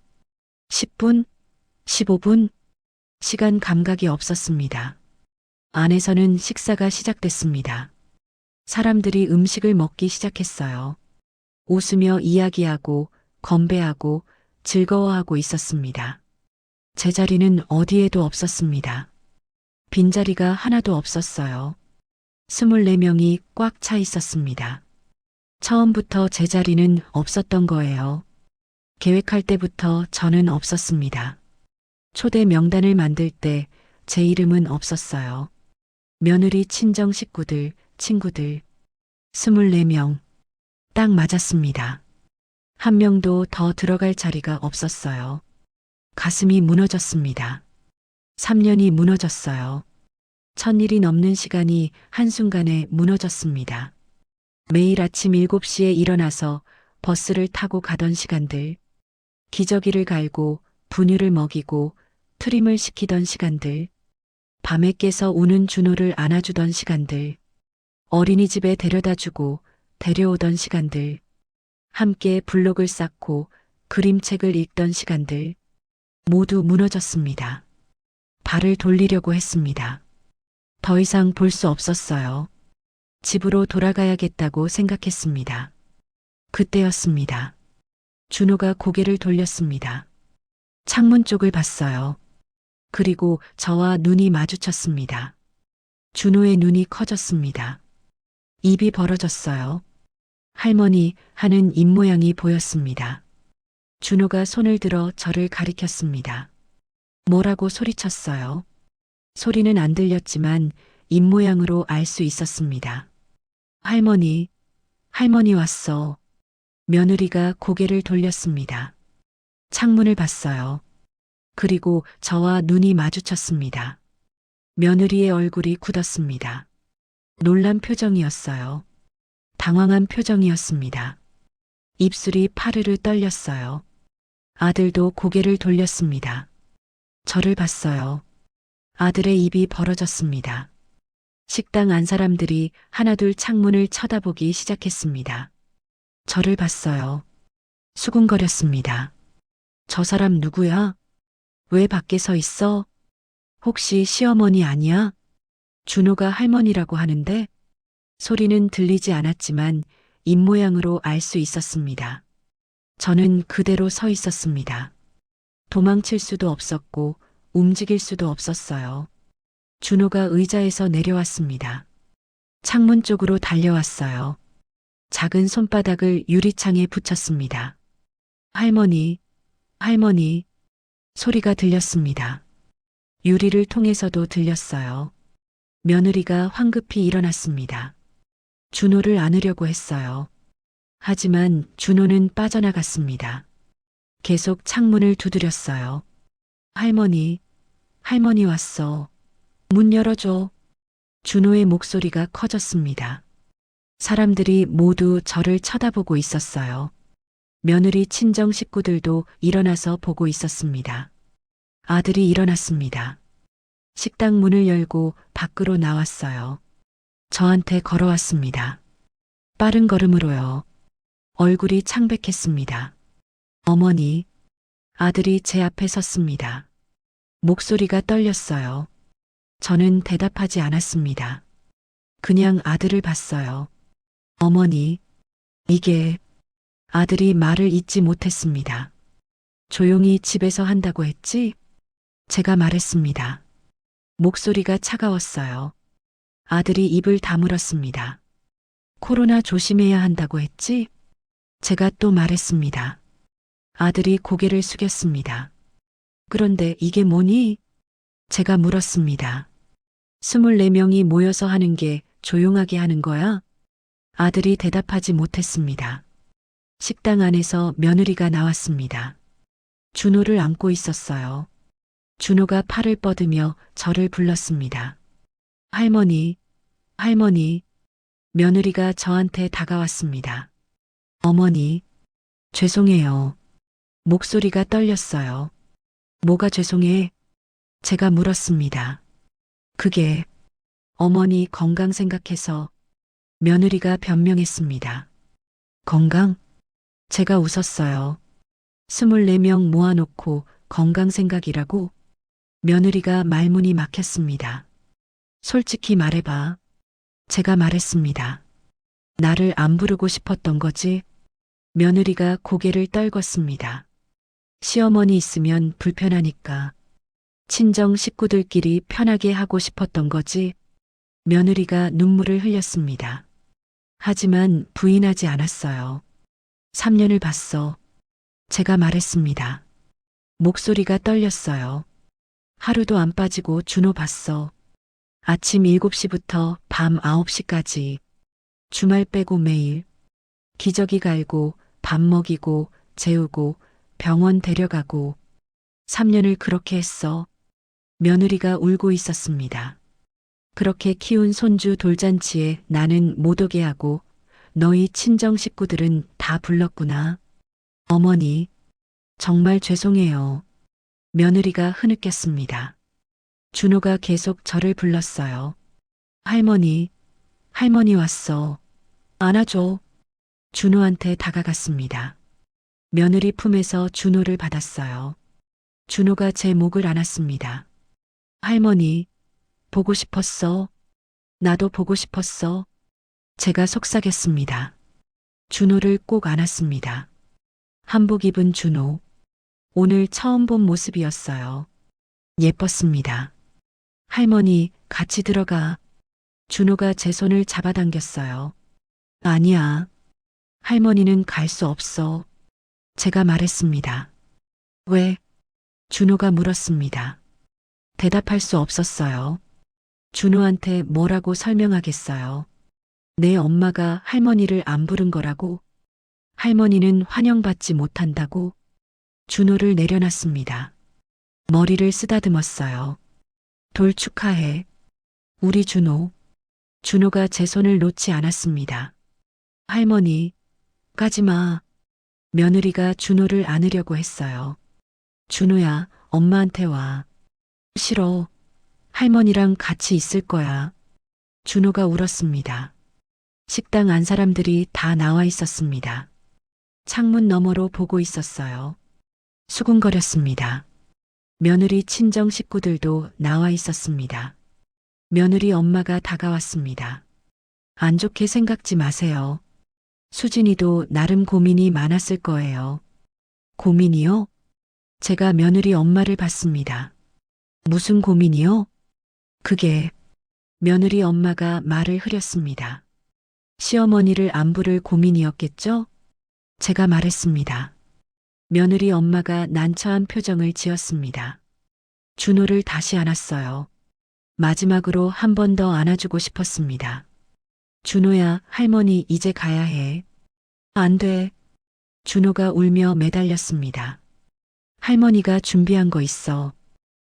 10분? 15분? 시간 감각이 없었습니다. 안에서는 식사가 시작됐습니다. 사람들이 음식을 먹기 시작했어요. 웃으며 이야기하고 건배하고 즐거워하고 있었습니다. 제 자리는 어디에도 없었습니다. 빈자리가 하나도 없었어요. 24명이 꽉 차 있었습니다. 처음부터 제 자리는 없었던 거예요. 계획할 때부터 저는 없었습니다. 초대 명단을 만들 때 제 이름은 없었어요. 며느리 친정 식구들, 친구들. 24명. 딱 맞았습니다. 한 명도 더 들어갈 자리가 없었어요. 가슴이 무너졌습니다. 3년이 무너졌어요. 1000일이 넘는 시간이 한순간에 무너졌습니다. 매일 아침 7시에 일어나서 버스를 타고 가던 시간들, 기저귀를 갈고 분유를 먹이고 트림을 시키던 시간들, 밤에 깨서 우는 준호를 안아주던 시간들, 어린이집에 데려다주고 데려오던 시간들, 함께 블록을 쌓고 그림책을 읽던 시간들, 모두 무너졌습니다. 발을 돌리려고 했습니다. 더 이상 볼 수 없었어요. 집으로 돌아가야겠다고 생각했습니다. 그때였습니다. 준호가 고개를 돌렸습니다. 창문 쪽을 봤어요. 그리고 저와 눈이 마주쳤습니다. 준호의 눈이 커졌습니다. 입이 벌어졌어요. 할머니 하는 입모양이 보였습니다. 준호가 손을 들어 저를 가리켰습니다. 뭐라고 소리쳤어요. 소리는 안 들렸지만 입모양으로 알 수 있었습니다. 할머니, 할머니 왔어. 며느리가 고개를 돌렸습니다. 창문을 봤어요. 그리고 저와 눈이 마주쳤습니다. 며느리의 얼굴이 굳었습니다. 놀란 표정이었어요. 당황한 표정이었습니다. 입술이 파르르 떨렸어요. 아들도 고개를 돌렸습니다. 저를 봤어요. 아들의 입이 벌어졌습니다. 식당 안 사람들이 하나둘 창문을 쳐다보기 시작했습니다. 저를 봤어요. 수군거렸습니다. 저 사람 누구야? 왜 밖에 서 있어? 혹시 시어머니 아니야? 준호가 할머니라고 하는데 소리는 들리지 않았지만 입모양으로 알 수 있었습니다. 저는 그대로 서 있었습니다. 도망칠 수도 없었고 움직일 수도 없었어요. 준호가 의자에서 내려왔습니다. 창문 쪽으로 달려왔어요. 작은 손바닥을 유리창에 붙였습니다. 할머니, 할머니, 소리가 들렸습니다. 유리를 통해서도 들렸어요. 며느리가 황급히 일어났습니다. 준호를 안으려고 했어요. 하지만 준호는 빠져나갔습니다. 계속 창문을 두드렸어요. 할머니, 할머니 왔어. 문 열어줘. 준호의 목소리가 커졌습니다. 사람들이 모두 저를 쳐다보고 있었어요. 며느리 친정 식구들도 일어나서 보고 있었습니다. 아들이 일어났습니다. 식당 문을 열고 밖으로 나왔어요. 저한테 걸어왔습니다. 빠른 걸음으로요. 얼굴이 창백했습니다. 어머니, 아들이 제 앞에 섰습니다. 목소리가 떨렸어요. 저는 대답하지 않았습니다. 그냥 아들을 봤어요. 어머니, 이게... 아들이 말을 잇지 못했습니다. 조용히 집에서 한다고 했지? 제가 말했습니다. 목소리가 차가웠어요. 아들이 입을 다물었습니다. 코로나 조심해야 한다고 했지? 제가 또 말했습니다. 아들이 고개를 숙였습니다. 그런데 이게 뭐니? 제가 물었습니다. 24명이 모여서 하는 게 조용하게 하는 거야? 아들이 대답하지 못했습니다. 식당 안에서 며느리가 나왔습니다. 준호를 안고 있었어요. 준호가 팔을 뻗으며 저를 불렀습니다. 할머니, 할머니. 며느리가 저한테 다가왔습니다. 어머니, 죄송해요. 목소리가 떨렸어요. 뭐가 죄송해? 제가 물었습니다. 그게 어머니 건강 생각해서 며느리가 변명했습니다. 건강? 제가 웃었어요. 24명 모아놓고 건강 생각이라고? 며느리가 말문이 막혔습니다. 솔직히 말해봐. 제가 말했습니다. 나를 안 부르고 싶었던 거지? 며느리가 고개를 떨궜습니다. 시어머니 있으면 불편하니까. 친정 식구들끼리 편하게 하고 싶었던 거지? 며느리가 눈물을 흘렸습니다. 하지만 부인하지 않았어요. 3년을 봤어. 제가 말했습니다. 목소리가 떨렸어요. 하루도 안 빠지고 준호 봤어. 아침 7시부터 밤 9시까지. 주말 빼고 매일. 기저귀 갈고 밥 먹이고 재우고 병원 데려가고. 3년을 그렇게 했어. 며느리가 울고 있었습니다. 그렇게 키운 손주 돌잔치에 나는 못 오게 하고 너희 친정 식구들은 다 불렀구나. 어머니, 정말 죄송해요. 며느리가 흐느꼈습니다. 준호가 계속 저를 불렀어요. 할머니, 할머니 왔어. 안아줘. 준호한테 다가갔습니다. 며느리 품에서 준호를 받았어요. 준호가 제 목을 안았습니다. 할머니, 보고 싶었어. 나도 보고 싶었어. 제가 속삭였습니다. 준호를 꼭 안았습니다. 한복 입은 준호. 오늘 처음 본 모습이었어요. 예뻤습니다. 할머니, 같이 들어가. 준호가 제 손을 잡아당겼어요. 아니야. 할머니는 갈 수 없어. 제가 말했습니다. 왜? 준호가 물었습니다. 대답할 수 없었어요. 준호한테 뭐라고 설명하겠어요. 내 엄마가 할머니를 안 부른 거라고? 할머니는 환영받지 못한다고? 준호를 내려놨습니다. 머리를 쓰다듬었어요. 돌 축하해. 우리 준호. 준호가 제 손을 놓지 않았습니다. 할머니, 가지 마. 며느리가 준호를 안으려고 했어요. 준호야, 엄마한테 와. 싫어. 할머니랑 같이 있을 거야. 준호가 울었습니다. 식당 안 사람들이 다 나와 있었습니다. 창문 너머로 보고 있었어요. 수군거렸습니다. 며느리 친정 식구들도 나와 있었습니다. 며느리 엄마가 다가왔습니다. 안 좋게 생각지 마세요. 수진이도 나름 고민이 많았을 거예요. 고민이요? 제가 며느리 엄마를 봤습니다. 무슨 고민이요? 그게 며느리 엄마가 말을 흐렸습니다. 시어머니를 안 부를 고민이었겠죠? 제가 말했습니다. 며느리 엄마가 난처한 표정을 지었습니다. 준호를 다시 안았어요. 마지막으로 한 번 더 안아주고 싶었습니다. 준호야, 할머니 이제 가야 해. 안 돼. 준호가 울며 매달렸습니다. 할머니가 준비한 거 있어.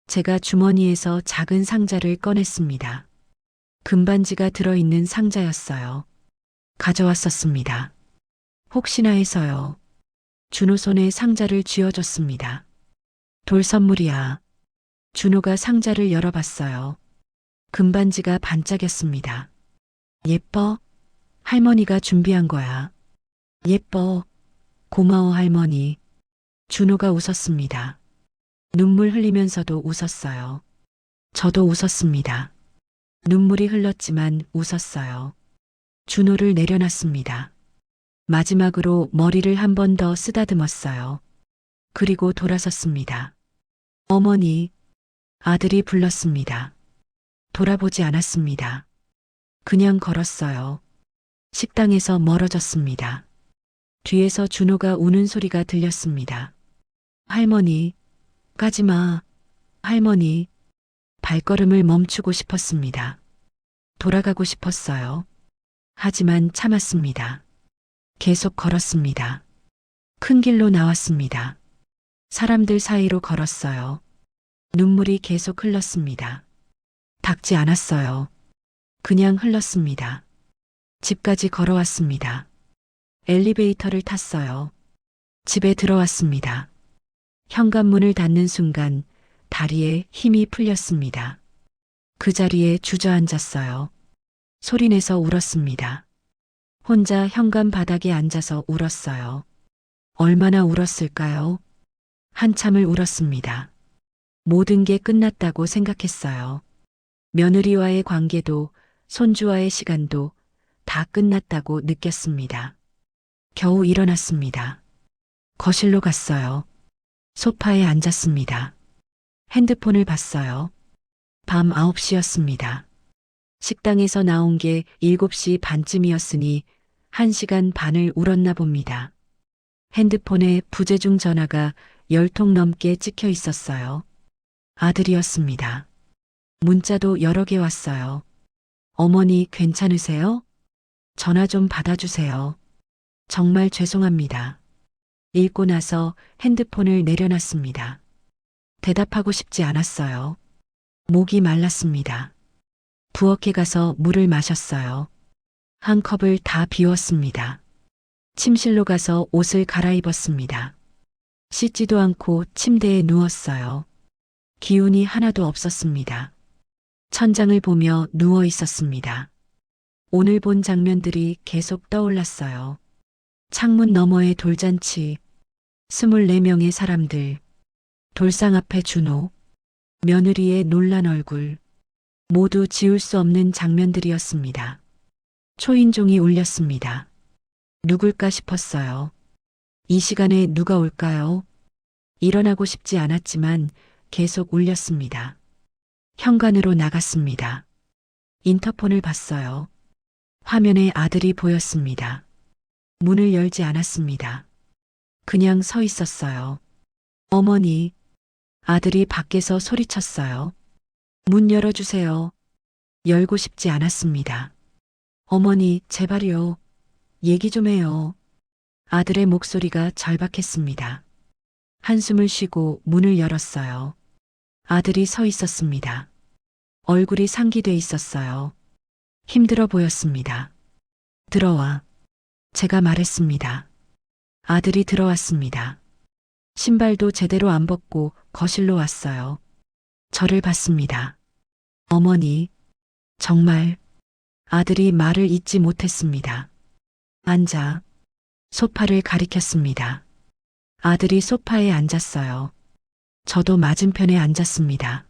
제가 주머니에서 작은 상자를 꺼냈습니다. 금반지가 들어있는 상자였어요. 가져왔었습니다. 혹시나 해서요. 준호 손에 상자를 쥐어줬습니다. 돌 선물이야. 준호가 상자를 열어봤어요. 금반지가 반짝였습니다. 예뻐? 할머니가 준비한 거야. 예뻐. 고마워 할머니. 준호가 웃었습니다. 눈물 흘리면서도 웃었어요. 저도 웃었습니다. 눈물이 흘렀지만 웃었어요. 준호를 내려놨습니다. 마지막으로 머리를 한 번 더 쓰다듬었어요. 그리고 돌아섰습니다. 어머니, 아들이 불렀습니다. 돌아보지 않았습니다. 그냥 걸었어요. 식당에서 멀어졌습니다. 뒤에서 준호가 우는 소리가 들렸습니다. 할머니, 가지 마. 할머니, 발걸음을 멈추고 싶었습니다. 돌아가고 싶었어요. 하지만 참았습니다. 계속 걸었습니다. 큰 길로 나왔습니다. 사람들 사이로 걸었어요. 눈물이 계속 흘렀습니다. 닦지 않았어요. 그냥 흘렀습니다. 집까지 걸어왔습니다. 엘리베이터를 탔어요. 집에 들어왔습니다. 현관문을 닫는 순간 다리에 힘이 풀렸습니다. 그 자리에 주저앉았어요. 소리내서 울었습니다. 혼자 현관 바닥에 앉아서 울었어요. 얼마나 울었을까요? 한참을 울었습니다. 모든 게 끝났다고 생각했어요. 며느리와의 관계도 손주와의 시간도 다 끝났다고 느꼈습니다. 겨우 일어났습니다. 거실로 갔어요. 소파에 앉았습니다. 핸드폰을 봤어요. 밤 9시였습니다. 식당에서 나온 게 7시 반쯤이었으니 1시간 반을 울었나 봅니다. 핸드폰에 부재중 전화가 10통 넘게 찍혀 있었어요. 아들이었습니다. 문자도 여러 개 왔어요. 어머니 괜찮으세요? 전화 좀 받아주세요. 정말 죄송합니다. 읽고 나서 핸드폰을 내려놨습니다. 대답하고 싶지 않았어요. 목이 말랐습니다. 부엌에 가서 물을 마셨어요. 한 컵을 다 비웠습니다. 침실로 가서 옷을 갈아입었습니다. 씻지도 않고 침대에 누웠어요. 기운이 하나도 없었습니다. 천장을 보며 누워 있었습니다. 오늘 본 장면들이 계속 떠올랐어요. 창문 너머의 돌잔치, 24명의 사람들, 돌상 앞에 준호, 며느리의 놀란 얼굴, 모두 지울 수 없는 장면들이었습니다. 초인종이 울렸습니다. 누굴까 싶었어요. 이 시간에 누가 올까요? 일어나고 싶지 않았지만 계속 울렸습니다. 현관으로 나갔습니다. 인터폰을 봤어요. 화면에 아들이 보였습니다. 문을 열지 않았습니다. 그냥 서 있었어요. 어머니, 아들이 밖에서 소리쳤어요. 문 열어주세요. 열고 싶지 않았습니다. 어머니, 제발요. 얘기 좀 해요. 아들의 목소리가 절박했습니다. 한숨을 쉬고 문을 열었어요. 아들이 서 있었습니다. 얼굴이 상기돼 있었어요. 힘들어 보였습니다. 들어와. 제가 말했습니다. 아들이 들어왔습니다. 신발도 제대로 안 벗고 거실로 왔어요. 저를 봤습니다. 어머니, 정말 아들이 말을 잇지 못했습니다. 앉아. 소파를 가리켰습니다. 아들이 소파에 앉았어요. 저도 맞은편에 앉았습니다.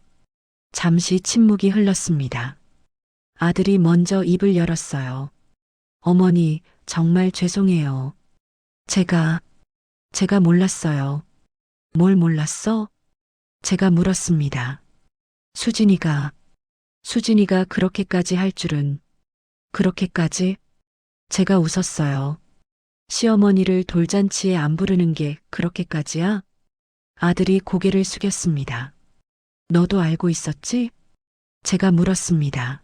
잠시 침묵이 흘렀습니다. 아들이 먼저 입을 열었어요. 어머니, 정말 죄송해요. 제가 몰랐어요. 뭘 몰랐어? 제가 물었습니다. 수진이가 그렇게까지 할 줄은. 그렇게까지? 제가 웃었어요. 시어머니를 돌잔치에 안 부르는 게 그렇게까지야? 아들이 고개를 숙였습니다. 너도 알고 있었지? 제가 물었습니다.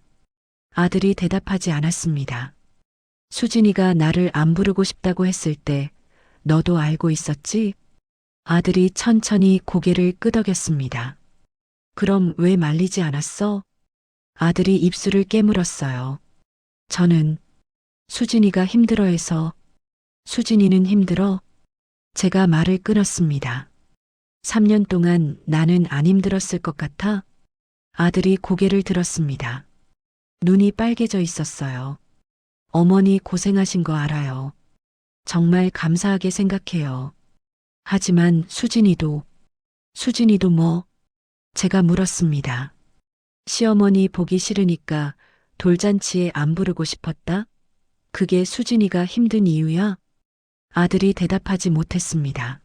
아들이 대답하지 않았습니다. 수진이가 나를 안 부르고 싶다고 했을 때 너도 알고 있었지? 아들이 천천히 고개를 끄덕였습니다. 그럼 왜 말리지 않았어? 아들이 입술을 깨물었어요. 저는 수진이가 힘들어해서. 수진이는 힘들어? 제가 말을 끊었습니다. 3년 동안 나는 안 힘들었을 것 같아? 아들이 고개를 들었습니다. 눈이 빨개져 있었어요. 어머니 고생하신 거 알아요. 정말 감사하게 생각해요. 하지만 수진이도 뭐? 제가 물었습니다. 시어머니 보기 싫으니까 돌잔치에 안 부르고 싶었다? 그게 수진이가 힘든 이유야? 아들이 대답하지 못했습니다.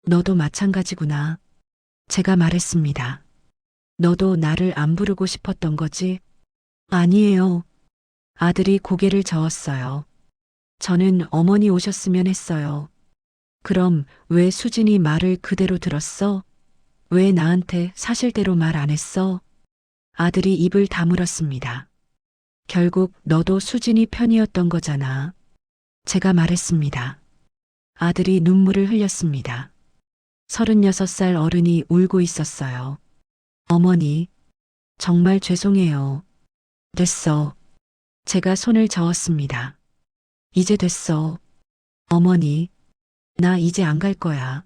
너도 마찬가지구나. 제가 말했습니다. 너도 나를 안 부르고 싶었던 거지? 아니에요. 아들이 고개를 저었어요. 저는 어머니 오셨으면 했어요. 그럼 왜 수진이 말을 그대로 들었어? 왜 나한테 사실대로 말 안 했어? 아들이 입을 다물었습니다. 결국 너도 수진이 편이었던 거잖아. 제가 말했습니다. 아들이 눈물을 흘렸습니다. 36살 어른이 울고 있었어요. 어머니, 정말 죄송해요. 됐어. 제가 손을 저었습니다. 이제 됐어. 어머니, 나 이제 안 갈 거야.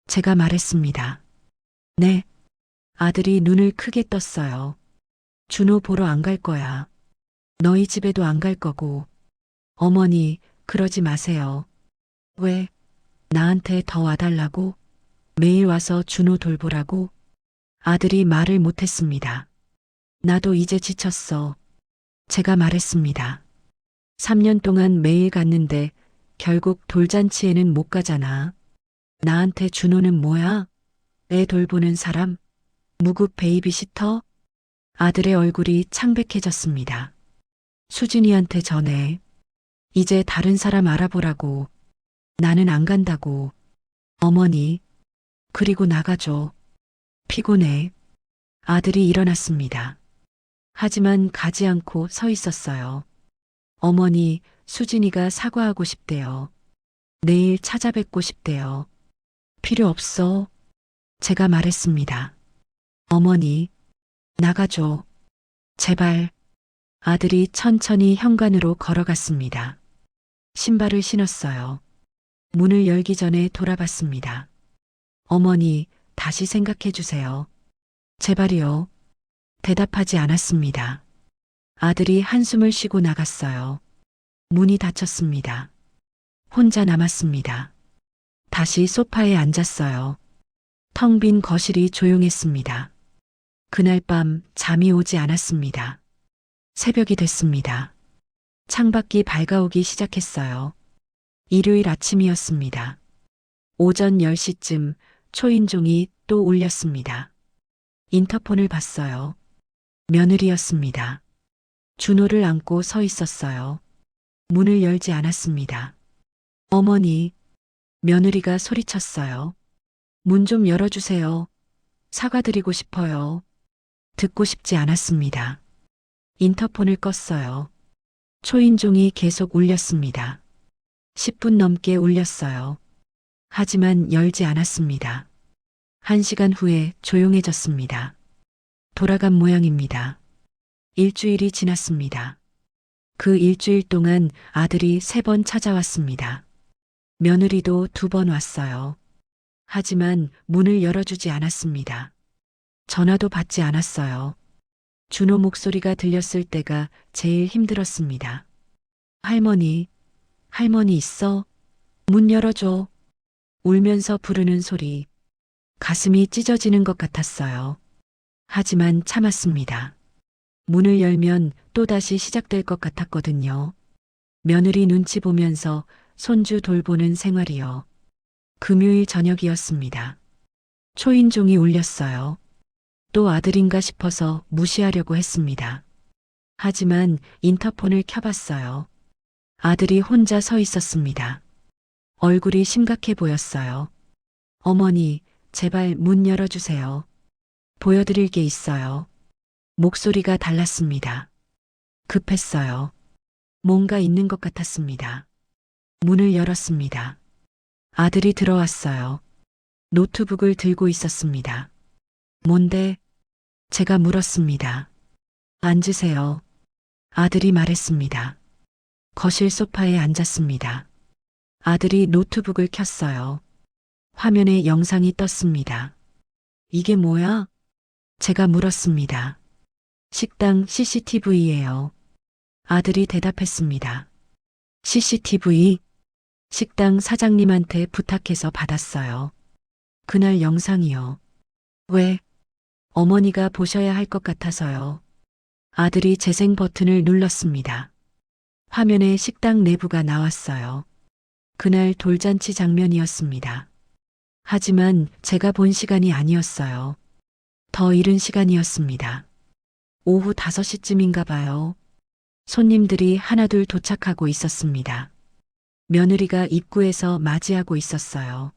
제가 말했습니다. 네. 아들이 눈을 크게 떴어요. 준호 보러 안 갈 거야. 너희 집에도 안 갈 거고. 어머니, 그러지 마세요. 왜? 나한테 더 와달라고? 매일 와서 준호 돌보라고? 아들이 말을 못했습니다. 나도 이제 지쳤어. 제가 말했습니다. 3년 동안 매일 갔는데 결국 돌잔치에는 못 가잖아. 나한테 준호는 뭐야? 애 돌보는 사람? 무급 베이비시터? 아들의 얼굴이 창백해졌습니다. 수진이한테 전해. 이제 다른 사람 알아보라고. 나는 안 간다고. 어머니, 그리고 나가줘. 피곤해. 아들이 일어났습니다. 하지만 가지 않고 서 있었어요. 어머니, 수진이가 사과하고 싶대요. 내일 찾아뵙고 싶대요. 필요 없어. 제가 말했습니다. 어머니, 나가줘. 제발. 아들이 천천히 현관으로 걸어갔습니다. 신발을 신었어요. 문을 열기 전에 돌아봤습니다. 어머니, 다시 생각해 주세요. 제발이요. 대답하지 않았습니다. 아들이 한숨을 쉬고 나갔어요. 문이 닫혔습니다. 혼자 남았습니다. 다시 소파에 앉았어요. 텅 빈 거실이 조용했습니다. 그날 밤 잠이 오지 않았습니다. 새벽이 됐습니다. 창밖이 밝아오기 시작했어요. 일요일 아침이었습니다. 오전 10시쯤 초인종이 또 울렸습니다. 인터폰을 봤어요. 며느리였습니다. 준호를 안고 서 있었어요. 문을 열지 않았습니다. 어머니, 며느리가 소리쳤어요. 문 좀 열어주세요. 사과드리고 싶어요. 듣고 싶지 않았습니다. 인터폰을 껐어요. 초인종이 계속 울렸습니다. 10분 넘게 울렸어요. 하지만 열지 않았습니다. 1시간 후에 조용해졌습니다. 돌아간 모양입니다. 일주일이 지났습니다. 그 일주일 동안 아들이 3번 찾아왔습니다. 며느리도 2번 왔어요. 하지만 문을 열어주지 않았습니다. 전화도 받지 않았어요. 준호 목소리가 들렸을 때가 제일 힘들었습니다. 할머니, 할머니 있어? 문 열어줘. 울면서 부르는 소리. 가슴이 찢어지는 것 같았어요. 하지만 참았습니다. 문을 열면 또다시 시작될 것 같았거든요. 며느리 눈치 보면서 손주 돌보는 생활이요. 금요일 저녁이었습니다. 초인종이 울렸어요. 또 아들인가 싶어서 무시하려고 했습니다. 하지만 인터폰을 켜봤어요. 아들이 혼자 서 있었습니다. 얼굴이 심각해 보였어요. 어머니, 제발 문 열어주세요. 보여드릴 게 있어요. 목소리가 달랐습니다. 급했어요. 뭔가 있는 것 같았습니다. 문을 열었습니다. 아들이 들어왔어요. 노트북을 들고 있었습니다. 뭔데? 제가 물었습니다. 앉으세요. 아들이 말했습니다. 거실 소파에 앉았습니다. 아들이 노트북을 켰어요. 화면에 영상이 떴습니다. 이게 뭐야? 제가 물었습니다. 식당 CCTV예요. 아들이 대답했습니다. CCTV? 식당 사장님한테 부탁해서 받았어요. 그날 영상이요. 왜? 어머니가 보셔야 할 것 같아서요. 아들이 재생 버튼을 눌렀습니다. 화면에 식당 내부가 나왔어요. 그날 돌잔치 장면이었습니다. 하지만 제가 본 시간이 아니었어요. 더 이른 시간이었습니다. 오후 5시쯤인가 봐요. 손님들이 하나둘 도착하고 있었습니다. 며느리가 입구에서 맞이하고 있었어요.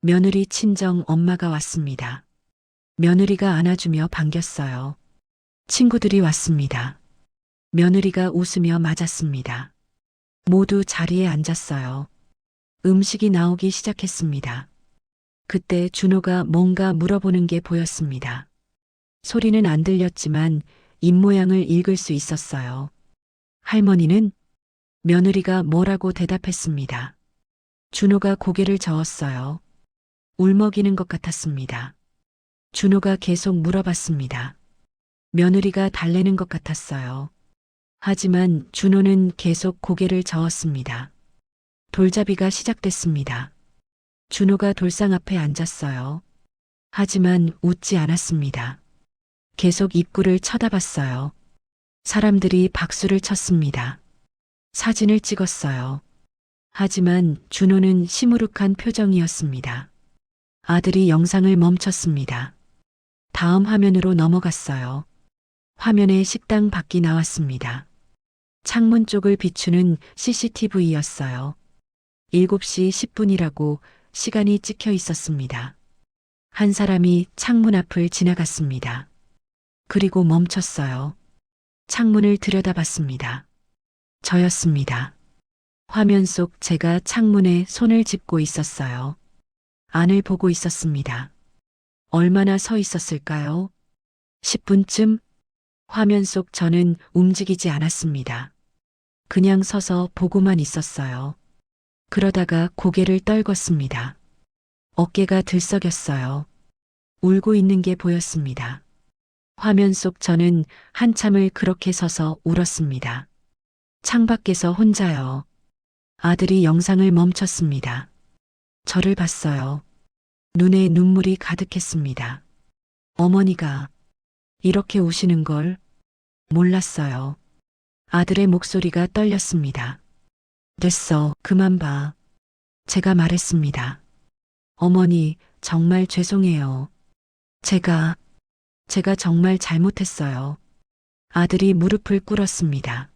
며느리 친정 엄마가 왔습니다. 며느리가 안아주며 반겼어요. 친구들이 왔습니다. 며느리가 웃으며 맞았습니다. 모두 자리에 앉았어요. 음식이 나오기 시작했습니다. 그때 준호가 뭔가 물어보는 게 보였습니다. 소리는 안 들렸지만 입모양을 읽을 수 있었어요. 할머니는? 며느리가 뭐라고 대답했습니다. 준호가 고개를 저었어요. 울먹이는 것 같았습니다. 준호가 계속 물어봤습니다. 며느리가 달래는 것 같았어요. 하지만 준호는 계속 고개를 저었습니다. 돌잡이가 시작됐습니다. 준호가 돌상 앞에 앉았어요. 하지만 웃지 않았습니다. 계속 입구를 쳐다봤어요. 사람들이 박수를 쳤습니다. 사진을 찍었어요. 하지만 준호는 시무룩한 표정이었습니다. 아들이 영상을 멈췄습니다. 다음 화면으로 넘어갔어요. 화면에 식당 밖이 나왔습니다. 창문 쪽을 비추는 CCTV였어요. 7시 10분이라고 시간이 찍혀 있었습니다. 한 사람이 창문 앞을 지나갔습니다. 그리고 멈췄어요. 창문을 들여다봤습니다. 저였습니다. 화면 속 제가 창문에 손을 짚고 있었어요. 안을 보고 있었습니다. 얼마나 서 있었을까요? 10분쯤? 화면 속 저는 움직이지 않았습니다. 그냥 서서 보고만 있었어요. 그러다가 고개를 떨궜습니다. 어깨가 들썩였어요. 울고 있는 게 보였습니다. 화면 속 저는 한참을 그렇게 서서 울었습니다. 창밖에서 혼자요. 아들이 영상을 멈췄습니다. 저를 봤어요. 눈에 눈물이 가득했습니다. 어머니가 이렇게 우시는 걸 몰랐어요. 아들의 목소리가 떨렸습니다. 됐어, 그만 봐. 제가 말했습니다. 어머니, 정말 죄송해요. 제가 정말 잘못했어요. 아들이 무릎을 꿇었습니다.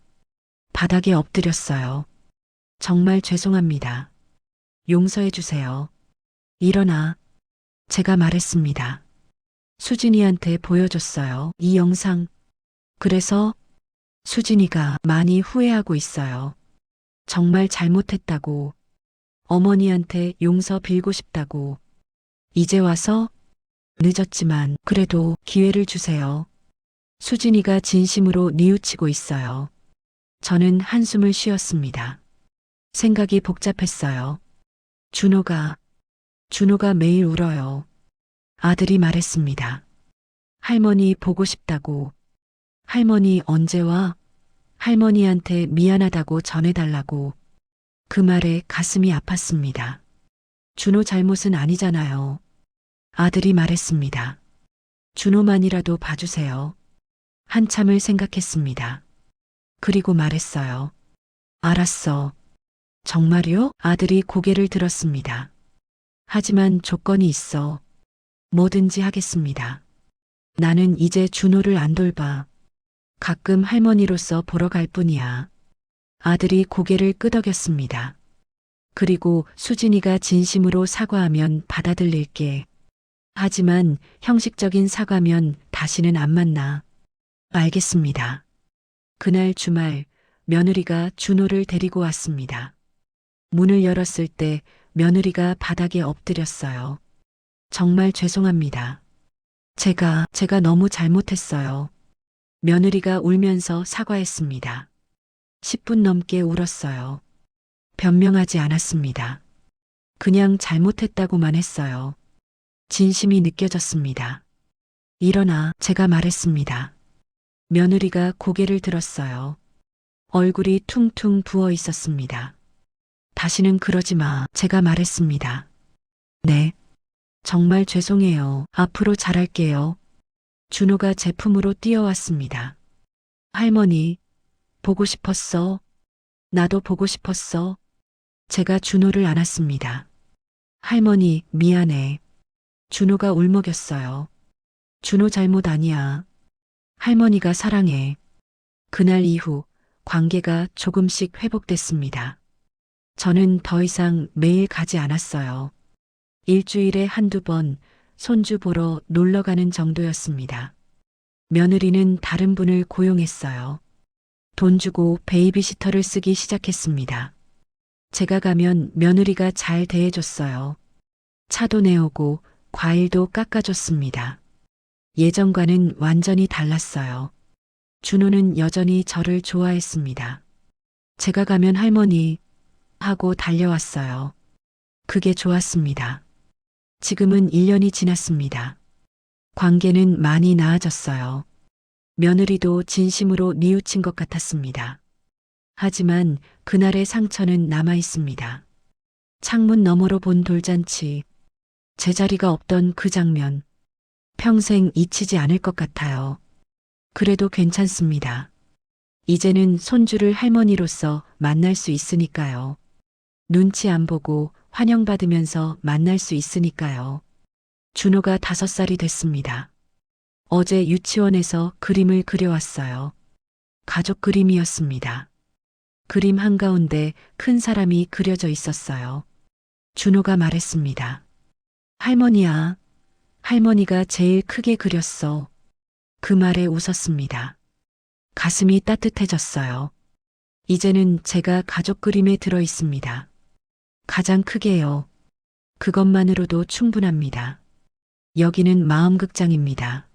바닥에 엎드렸어요. 정말 죄송합니다. 용서해 주세요. 일어나. 제가 말했습니다. 수진이한테 보여줬어요. 이 영상. 그래서 수진이가 많이 후회하고 있어요. 정말 잘못했다고. 어머니한테 용서 빌고 싶다고. 이제 와서 늦었지만 그래도 기회를 주세요. 수진이가 진심으로 뉘우치고 있어요. 저는 한숨을 쉬었습니다. 생각이 복잡했어요. 준호가 매일 울어요. 아들이 말했습니다. 할머니 보고 싶다고. 할머니 언제 와? 할머니한테 미안하다고 전해달라고. 그 말에 가슴이 아팠습니다. 준호 잘못은 아니잖아요. 아들이 말했습니다. 준호만이라도 봐주세요. 한참을 생각했습니다. 그리고 말했어요. 알았어. 정말요? 아들이 고개를 들었습니다. 하지만 조건이 있어. 뭐든지 하겠습니다. 나는 이제 준호를 안 돌봐. 가끔 할머니로서 보러 갈 뿐이야. 아들이 고개를 끄덕였습니다. 그리고 수진이가 진심으로 사과하면 받아들일게. 하지만 형식적인 사과면 다시는 안 만나. 알겠습니다. 그날 주말 며느리가 준호를 데리고 왔습니다. 문을 열었을 때 며느리가 바닥에 엎드렸어요. 정말 죄송합니다. 제가 너무 잘못했어요. 며느리가 울면서 사과했습니다. 10분 넘게 울었어요. 변명하지 않았습니다. 그냥 잘못했다고만 했어요. 진심이 느껴졌습니다. 일어나, 제가 말했습니다. 며느리가 고개를 들었어요. 얼굴이 퉁퉁 부어 있었습니다. 다시는 그러지 마, 제가 말했습니다. 네. 정말 죄송해요. 앞으로 잘할게요. 준호가 제품으로 뛰어왔습니다. 할머니, 보고 싶었어. 나도 보고 싶었어. 제가 준호를 안았습니다. 할머니, 미안해. 준호가 울먹였어요. 준호 잘못 아니야. 할머니가 사랑해. 그날 이후 관계가 조금씩 회복됐습니다. 저는 더 이상 매일 가지 않았어요. 일주일에 한두 번 손주 보러 놀러 가는 정도였습니다. 며느리는 다른 분을 고용했어요. 돈 주고 베이비시터를 쓰기 시작했습니다. 제가 가면 며느리가 잘 대해줬어요. 차도 내오고 과일도 깎아줬습니다. 예전과는 완전히 달랐어요. 준호는 여전히 저를 좋아했습니다. 제가 가면 할머니 하고 달려왔어요. 그게 좋았습니다. 지금은 1년이 지났습니다. 관계는 많이 나아졌어요. 며느리도 진심으로 뉘우친 것 같았습니다. 하지만 그날의 상처는 남아 있습니다. 창문 너머로 본 돌잔치, 제자리가 없던 그 장면, 평생 잊히지 않을 것 같아요. 그래도 괜찮습니다. 이제는 손주를 할머니로서 만날 수 있으니까요. 눈치 안 보고 환영받으면서 만날 수 있으니까요. 준호가 5살이 됐습니다. 어제 유치원에서 그림을 그려왔어요. 가족 그림이었습니다. 그림 한가운데 큰 사람이 그려져 있었어요. 준호가 말했습니다. 할머니야, 할머니가 제일 크게 그렸어. 그 말에 웃었습니다. 가슴이 따뜻해졌어요. 이제는 제가 가족 그림에 들어 있습니다. 가장 크게요. 그것만으로도 충분합니다. 여기는 마음극장입니다.